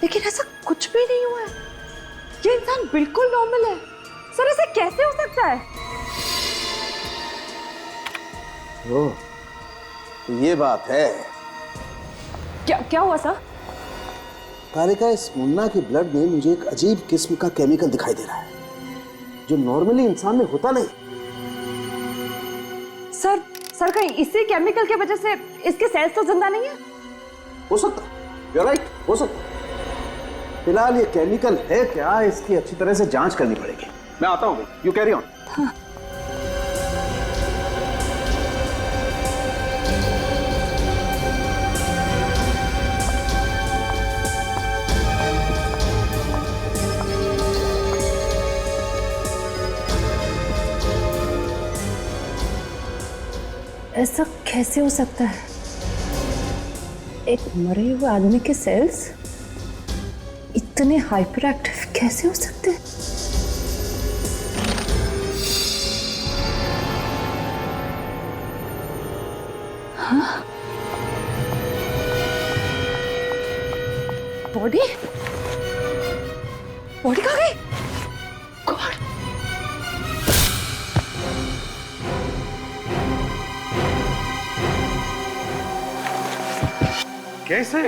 लेकिन ऐसा कुछ भी नहीं हुआ है। ये इंसान बिल्कुल नॉर्मल है। सर ऐसे कैसे हो सकता है? तो ये बात है। क्या क्या हुआ सर? तारिका, इस मुन्ना के ब्लड में मुझे एक अजीब किस्म का केमिकल दिखाई दे रहा है जो नॉर्मली इंसान में होता नहीं। सर कहीं इसी केमिकल की वजह से इसके सेल्स तो जिंदा नहीं है? हो सकता है, you're right, हो सकता है। फिलहाल ये केमिकल है क्या, इसकी अच्छी तरह से जांच करनी पड़ेगी। मैं आता हूँ, यू कैरी ऑन। ऐसा कैसे हो सकता है? एक मरे हुए आदमी के सेल्स इतने हाइपर एक्टिव कैसे हो सकते हैं? हाँ? बॉडी कहाँ गई? गॉड! कैसे?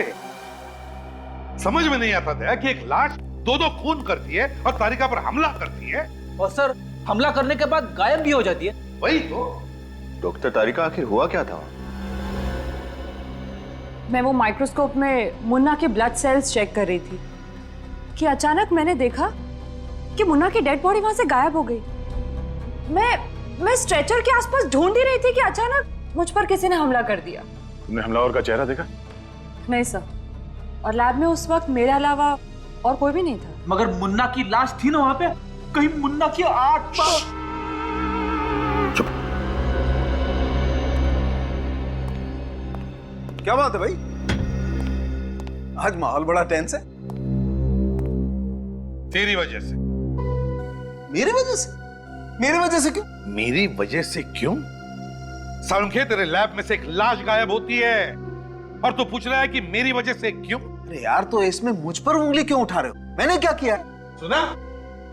समझ में नहीं आता था कि एक लाश दो खून करती है और तारिका पर हमला करती है, और सर हमला करने के बाद गायब भी हो जाती है। वही तो। डॉक्टर तारिका, आखिर हुआ क्या था? मैं वो माइक्रोस्कोप में मुन्ना के ब्लड सेल्स चेक कर रही थी कि अचानक मैंने देखा कि मुन्ना की डेड बॉडी वहां से गायब हो गई। मैं स्ट्रेचर के आसपास ढूंढ ही रही थी कि अचानक मुझ पर किसी ने हमला कर दिया। तुमने हमलावर का चेहरा देखा? नहीं सर, और लैब में उस वक्त मेरे अलावा और कोई भी नहीं था। मगर मुन्ना की लाश थी ना वहां पे, कहीं मुन्ना की आत्मा। क्या बात है भाई, आज माहौल बड़ा टेंस है। तेरी वजह से। मेरी वजह से? मेरी वजह से क्यों? मेरी वजह से क्यों? सालुंखे, तेरे लैब में से एक लाश गायब होती है और तू पूछ रहा है कि मेरी वजह से क्यों? अरे यार, तो इसमें मुझ पर उंगली क्यों उठा रहे हो? मैंने क्या किया? सुना?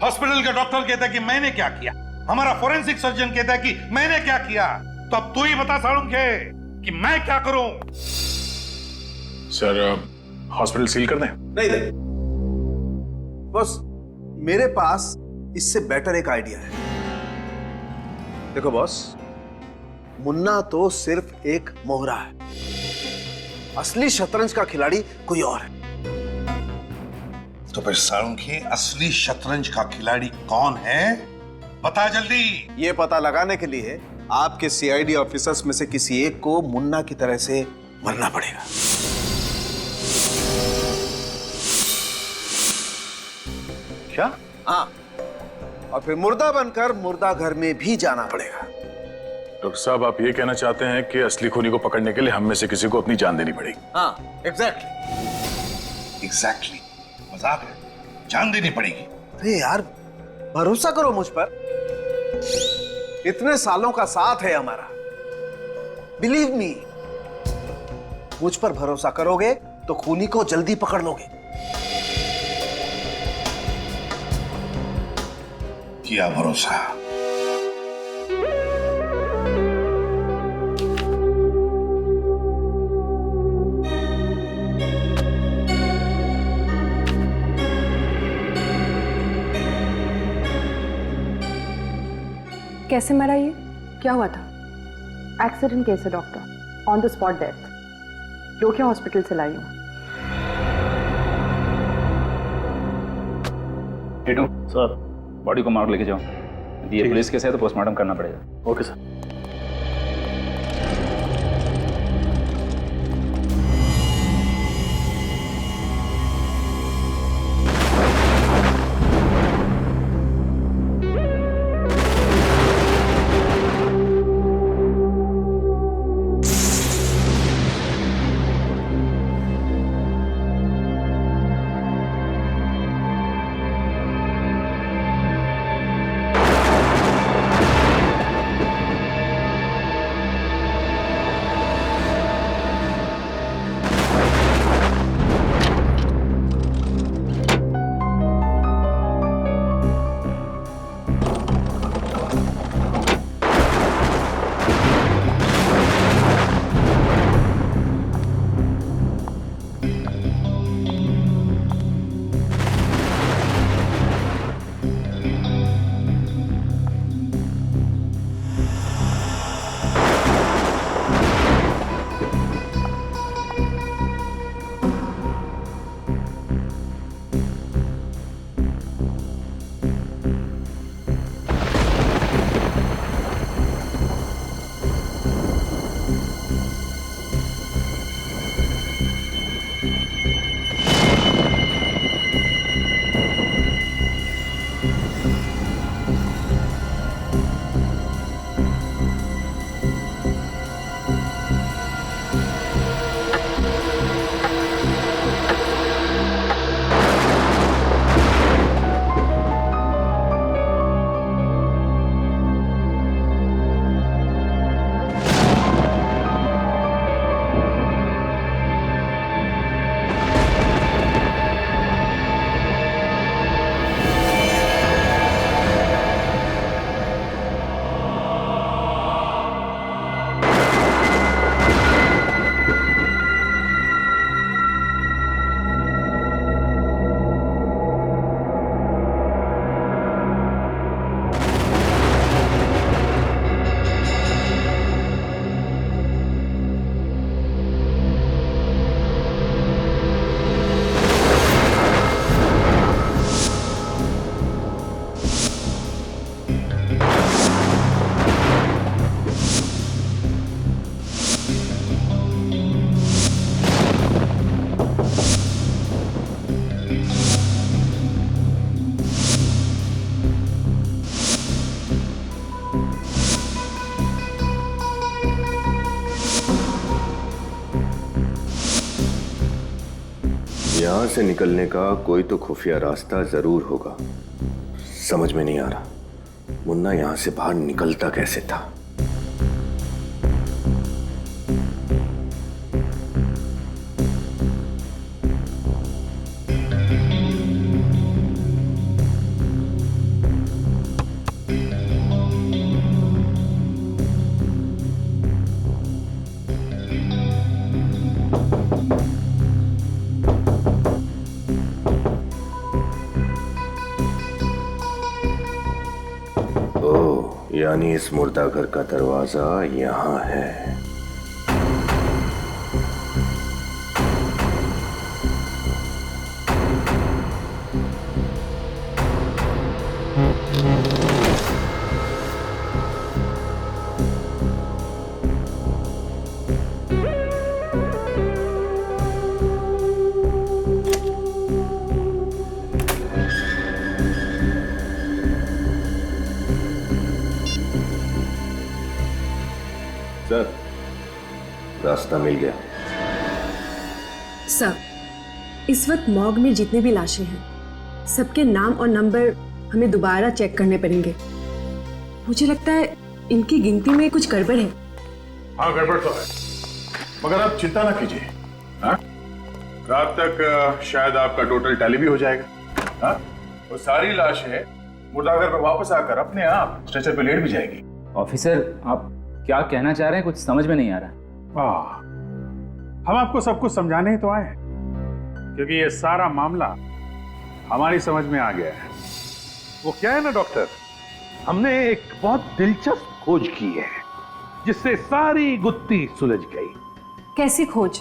हॉस्पिटल का डॉक्टर कहता है कि मैंने क्या किया, हमारा फोरेंसिक सर्जन कहता है कि मैंने क्या किया, तो अब तू ही बता सालुंखे कि मैं क्या करूं? सर, हॉस्पिटल सील कर दें? नहीं, बस मेरे पास इससे बेटर एक आइडिया है। देखो बॉस, मुन्ना तो सिर्फ एक मोहरा है, असली शतरंज का खिलाड़ी कोई और है। तो फिर सालुंखे, असली शतरंज का खिलाड़ी कौन है? बता जल्दी। ये पता लगाने के लिए आपके सीआईडी ऑफिसर्स में से किसी एक को मुन्ना की तरह से मरना पड़ेगा। क्या? हाँ, और फिर मुर्दा बनकर मुर्दा घर में भी जाना पड़ेगा। डॉक्टर साहब, आप ये कहना चाहते हैं कि असली खूनी को पकड़ने के लिए हम में से किसी को अपनी जान देनी पड़ेगी? हाँ, एग्जैक्टली। मजाक है, जान देनी पड़ेगी। अरे यार, भरोसा करो मुझ पर, इतने सालों का साथ है हमारा। बिलीव मी, मुझ पर भरोसा करोगे तो खूनी को जल्दी पकड़ लोगे। किया भरोसा। कैसे मरा ये? क्या हुआ था? एक्सीडेंट केस है doctor, on the spot death. रोकिया हॉस्पिटल से लाई हूँ। टीटू सर, बॉडी को मार्ग लेके जाओ। ये पुलिस केस है तो पोस्टमार्टम करना पड़ेगा। Okay sir. यहां से निकलने का कोई तो खुफिया रास्ता जरूर होगा। समझ में नहीं आ रहा मुन्ना यहां से बाहर निकलता कैसे था। यानी इस मुर्दा घर का दरवाजा यहां है। सर, रास्ता मिल गया। सर, इस वक्त मॉर्ग में जितने भी लाशें हैं, सबके नाम और नंबर हमें दोबारा चेक करने पड़ेंगे। मुझे लगता है इनकी गिनती में कुछ गड़बड़ है। हाँ, गड़बड़ तो है, मगर आप चिंता ना कीजिए। हाँ, रात तक शायद आपका टोटल टैली भी हो जाएगा। हाँ, वो सारी लाशें मुर्दाघर में वापस आकर अपने आप स्ट्रेचर पे लेट भी जाएगी। ऑफिसर, आप क्या कहना चाह रहे हैं? कुछ समझ में नहीं आ रहा। हम आपको सब कुछ समझाने ही तो आए हैं, क्योंकि ये सारा मामला हमारी समझ में आ गया है। वो क्या है ना डॉक्टर, हमने एक बहुत दिलचस्प खोज की है जिससे सारी गुत्थी सुलझ गई। कैसी खोज?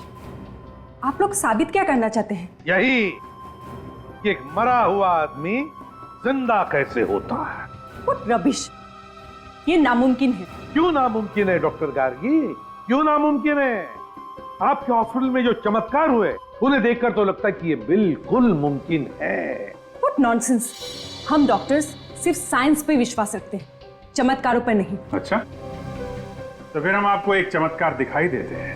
आप लोग साबित क्या करना चाहते हैं? यही कि एक मरा हुआ आदमी जिंदा कैसे होता है। What rubbish! ये नामुमकिन है। क्यों नामुमकिन है डॉक्टर गार्गी, क्यों नामुमकिन है? आपके हॉस्पिटल में जो चमत्कार हुए उन्हें देखकर तो लगता है कि ये बिल्कुल मुमकिन है। What nonsense! हम डॉक्टर्स सिर्फ साइंस पे विश्वास रखते हैं, चमत्कारों पर नहीं। अच्छा, तो फिर हम आपको एक चमत्कार दिखाई देते हैं।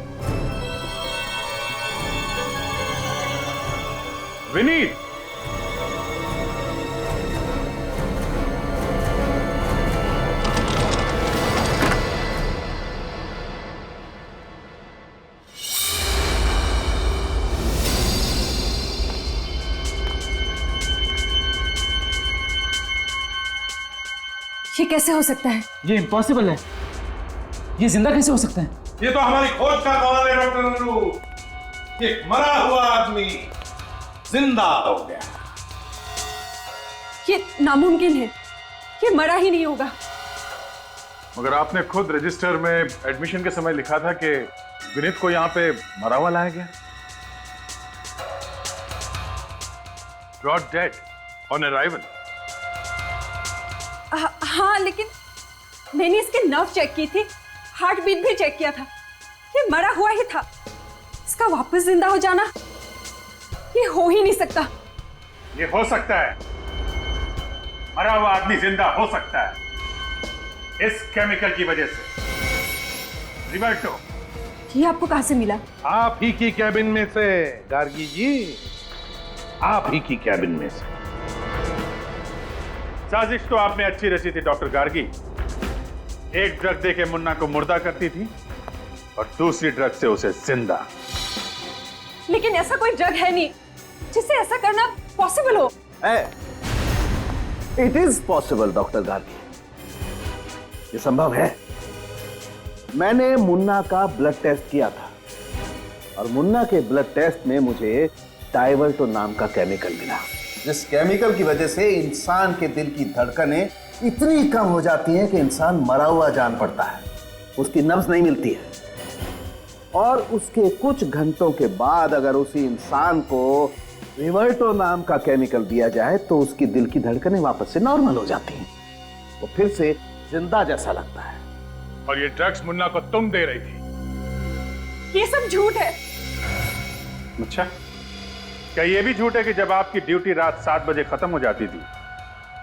विनीत, ये कैसे हो सकता है? ये इम्पॉसिबल है। ये जिंदा कैसे हो सकता है? ये तो हमारी खोज का कमाल है डॉक्टर नन्नू। एक मरा हुआ आदमी जिंदा हो गया। ये नामुमकिन है, ये मरा ही नहीं होगा। मगर आपने खुद रजिस्टर में एडमिशन के समय लिखा था कि विनीत को यहाँ पे मरा हुआ लाया गया। Brought dead on arrival. हाँ, लेकिन मैंने इसके नर्व चेक की थी, हार्ट बीट भी चेक किया था, ये मरा हुआ ही था। इसका वापस जिंदा हो जाना ये हो ही नहीं सकता। ये हो सकता है, मरा हुआ आदमी जिंदा हो सकता है इस केमिकल की वजह से। रिवर्टो, ये आपको कहां से मिला? आप ही की कैबिन में से गार्गी जी, आप ही की कैबिन में से। साजिश तो आपने अच्छी रची थी डॉक्टर गार्गी। एक ड्रग देके मुन्ना को मुर्दा करती थी और दूसरी ड्रग से उसे जिंदा। लेकिन ऐसा कोई ड्रग है नहीं जिससे ऐसा करना पॉसिबल हो। It is possible doctor Gargi, ये संभव है। मैंने मुन्ना का ब्लड टेस्ट किया था और मुन्ना के ब्लड टेस्ट में मुझे डाइवर्टो नाम का केमिकल मिला, जिस केमिकल की वजह से इंसान के दिल की धड़कनें इतनी कम हो जाती हैं कि इंसान मरा हुआ जान पड़ता है, उसकी नब्ज नहीं मिलती है। और उसके कुछ घंटों के बाद अगर उसी इंसान को रिवर्टो नाम का केमिकल दिया जाए तो उसकी दिल की धड़कनें वापस से नॉर्मल हो जाती हैं, वो फिर से जिंदा जैसा लगता है। और ये ड्रग्स मुन्ना को तुम दे रही थी। ये सब झूठ है। अच्छा, क्या ये भी झूठ है कि जब आपकी ड्यूटी रात 7 बजे खत्म हो जाती थी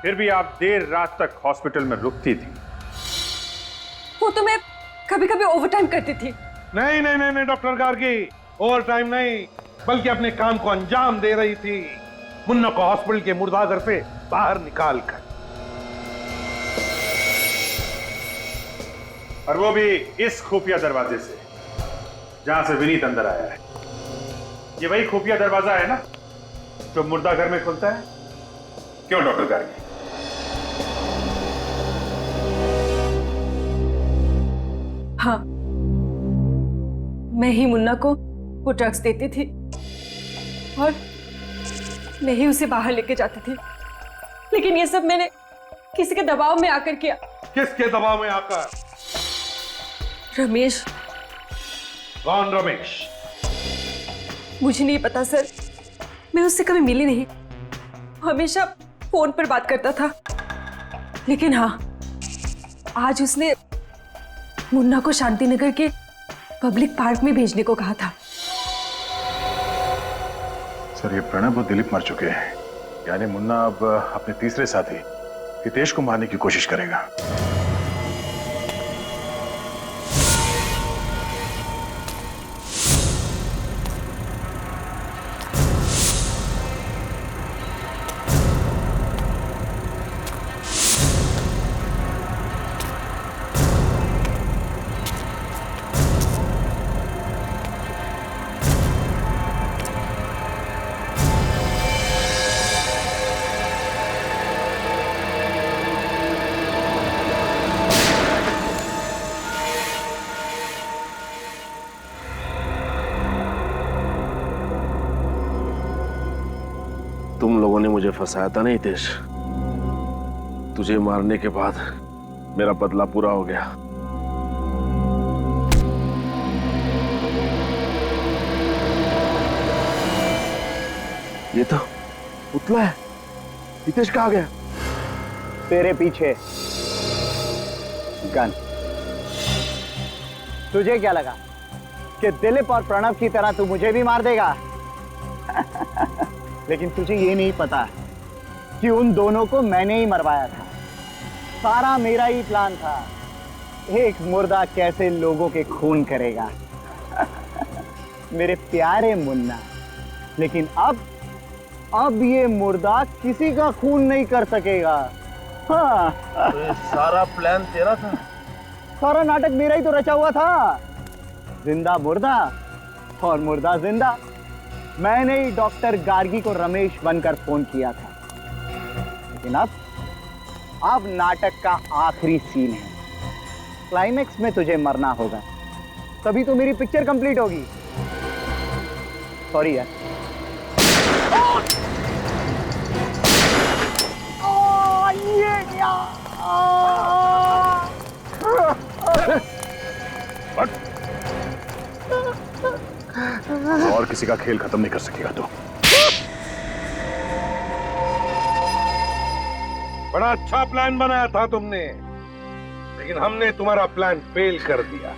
फिर भी आप देर रात तक हॉस्पिटल में रुकती थी? वो तो मैं कभी कभी ओवरटाइम करती थी। नहीं नहीं नहीं नहीं डॉक्टर गार्गी, ओवर टाइम नहीं, बल्कि अपने काम को अंजाम दे रही थी, मुन्ना को हॉस्पिटल के मुर्दाघर से बाहर निकाल कर। और वो भी इस खुफिया दरवाजे से जहां से विनीत अंदर आया है। ये वही खुफिया दरवाजा है ना जो मुर्दाघर में खुलता है? क्यों डॉक्टर गार्गी? हाँ, मैं ही मुन्ना को वो ड्रग्स देती थी और मैं ही उसे बाहर लेके जाती थी। लेकिन ये सब मैंने किसी के दबाव में आकर किया। किसके दबाव में आकर? रमेश। कौन रमेश? मुझे नहीं पता सर, मैं उससे कभी मिली नहीं, हमेशा फोन पर बात करता था। लेकिन हाँ, आज उसने मुन्ना को शांतिनगर के पब्लिक पार्क में भेजने को कहा था। सर, ये प्रणब और दिलीप मर चुके हैं, यानी मुन्ना अब अपने तीसरे साथी हितेश को मारने की कोशिश करेगा। तुम लोगों ने मुझे फंसाया था ना हितेश, तुझे मारने के बाद मेरा बदला पूरा हो गया। ये तो पुतला है। हितेश कहाँ गया? तेरे पीछे गन। तुझे क्या लगा कि दिलीप और प्रणव की तरह तू मुझे भी मार देगा? लेकिन तुझे ये नहीं पता कि उन दोनों को मैंने ही मरवाया था। सारा मेरा ही प्लान था। एक मुर्दा कैसे लोगों के खून करेगा। मेरे प्यारे मुन्ना, लेकिन अब ये मुर्दा किसी का खून नहीं कर सकेगा। हाँ। तो सारा प्लान तेरा था? सारा नाटक मेरा ही तो रचा हुआ था। जिंदा मुर्दा और मुर्दा जिंदा। मैंने ही डॉक्टर गार्गी को रमेश बनकर फोन किया था। लेकिन अब नाटक का आखिरी सीन है। क्लाइमेक्स में तुझे मरना होगा, तभी तो मेरी पिक्चर कंप्लीट होगी। सॉरी यार। और किसी का खेल खत्म नहीं कर सकेगा तू। बड़ा अच्छा प्लान बनाया था तुमने, लेकिन हमने तुम्हारा प्लान फेल कर दिया।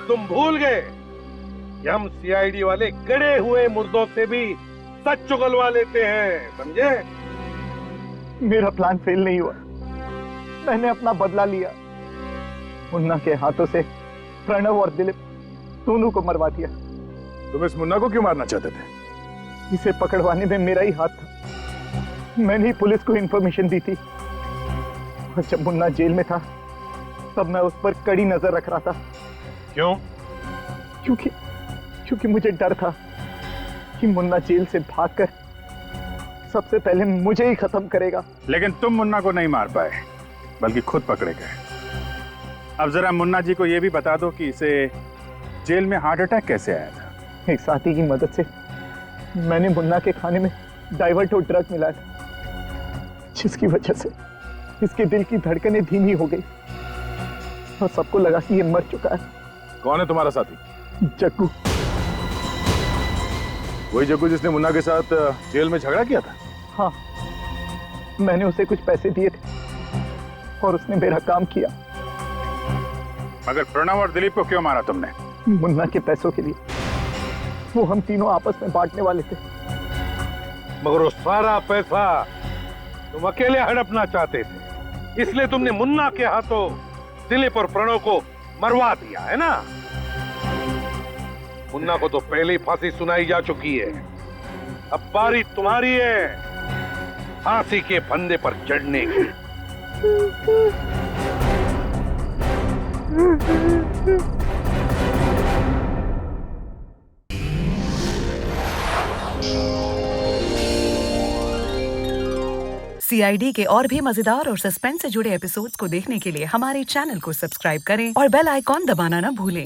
तुम भूल गए कि हम सीआईडी वाले गड़े हुए मुर्दों से भी सच चुगलवा लेते हैं, समझे? मेरा प्लान फेल नहीं हुआ, मैंने अपना बदला लिया। मुन्ना के हाथों से प्रणव और दिलीप दोनों को मरवा दिया। तुम इस मुन्ना को क्यों मारना चाहते थे? इसे पकड़वाने में मेरा ही हाथ था। मैंने ही पुलिस को इंफॉर्मेशन दी थी, और जब मुन्ना जेल में था तब मैं उस पर कड़ी नजर रख रहा था। क्यों? क्योंकि मुझे डर था कि मुन्ना जेल से भागकर सबसे पहले मुझे ही खत्म करेगा। लेकिन तुम मुन्ना को नहीं मार पाए, बल्कि खुद पकड़े गए। अब जरा मुन्ना जी को यह भी बता दो कि इसे जेल में हार्ट अटैक कैसे आया था? एक साथी की मदद से मैंने मुन्ना के खाने में डाइवर्टो ड्रग मिलाया था, जिसकी वजह से इसके दिल की धड़कनें धीमी हो गई और सबको लगा कि ये मर चुका है। कौन है तुम्हारा साथी? जग्गू। वही जग्गू जिसने मुन्ना के साथ जेल में झगड़ा किया था? हाँ, मैंने उसे कुछ पैसे दिए थे और उसने मेरा काम किया। मगर प्रणव और दिलीप को क्यों मारा तुमने? मुन्ना के पैसों के लिए। वो हम तीनों आपस में बांटने वाले थे। मगर वो सारा पैसा तुम अकेले हड़पना चाहते थे, इसलिए तुमने मुन्ना के हाथों दिलीप और प्रणव को मरवा दिया, है ना? मुन्ना को तो पहले ही फांसी सुनाई जा चुकी है, अब बारी तुम्हारी है फांसी के फंदे पर चढ़ने की। सीआईडी के और भी मजेदार और सस्पेंस से जुड़े एपिसोड्स को देखने के लिए हमारे चैनल को सब्सक्राइब करें और बेल आइकॉन दबाना ना भूलें।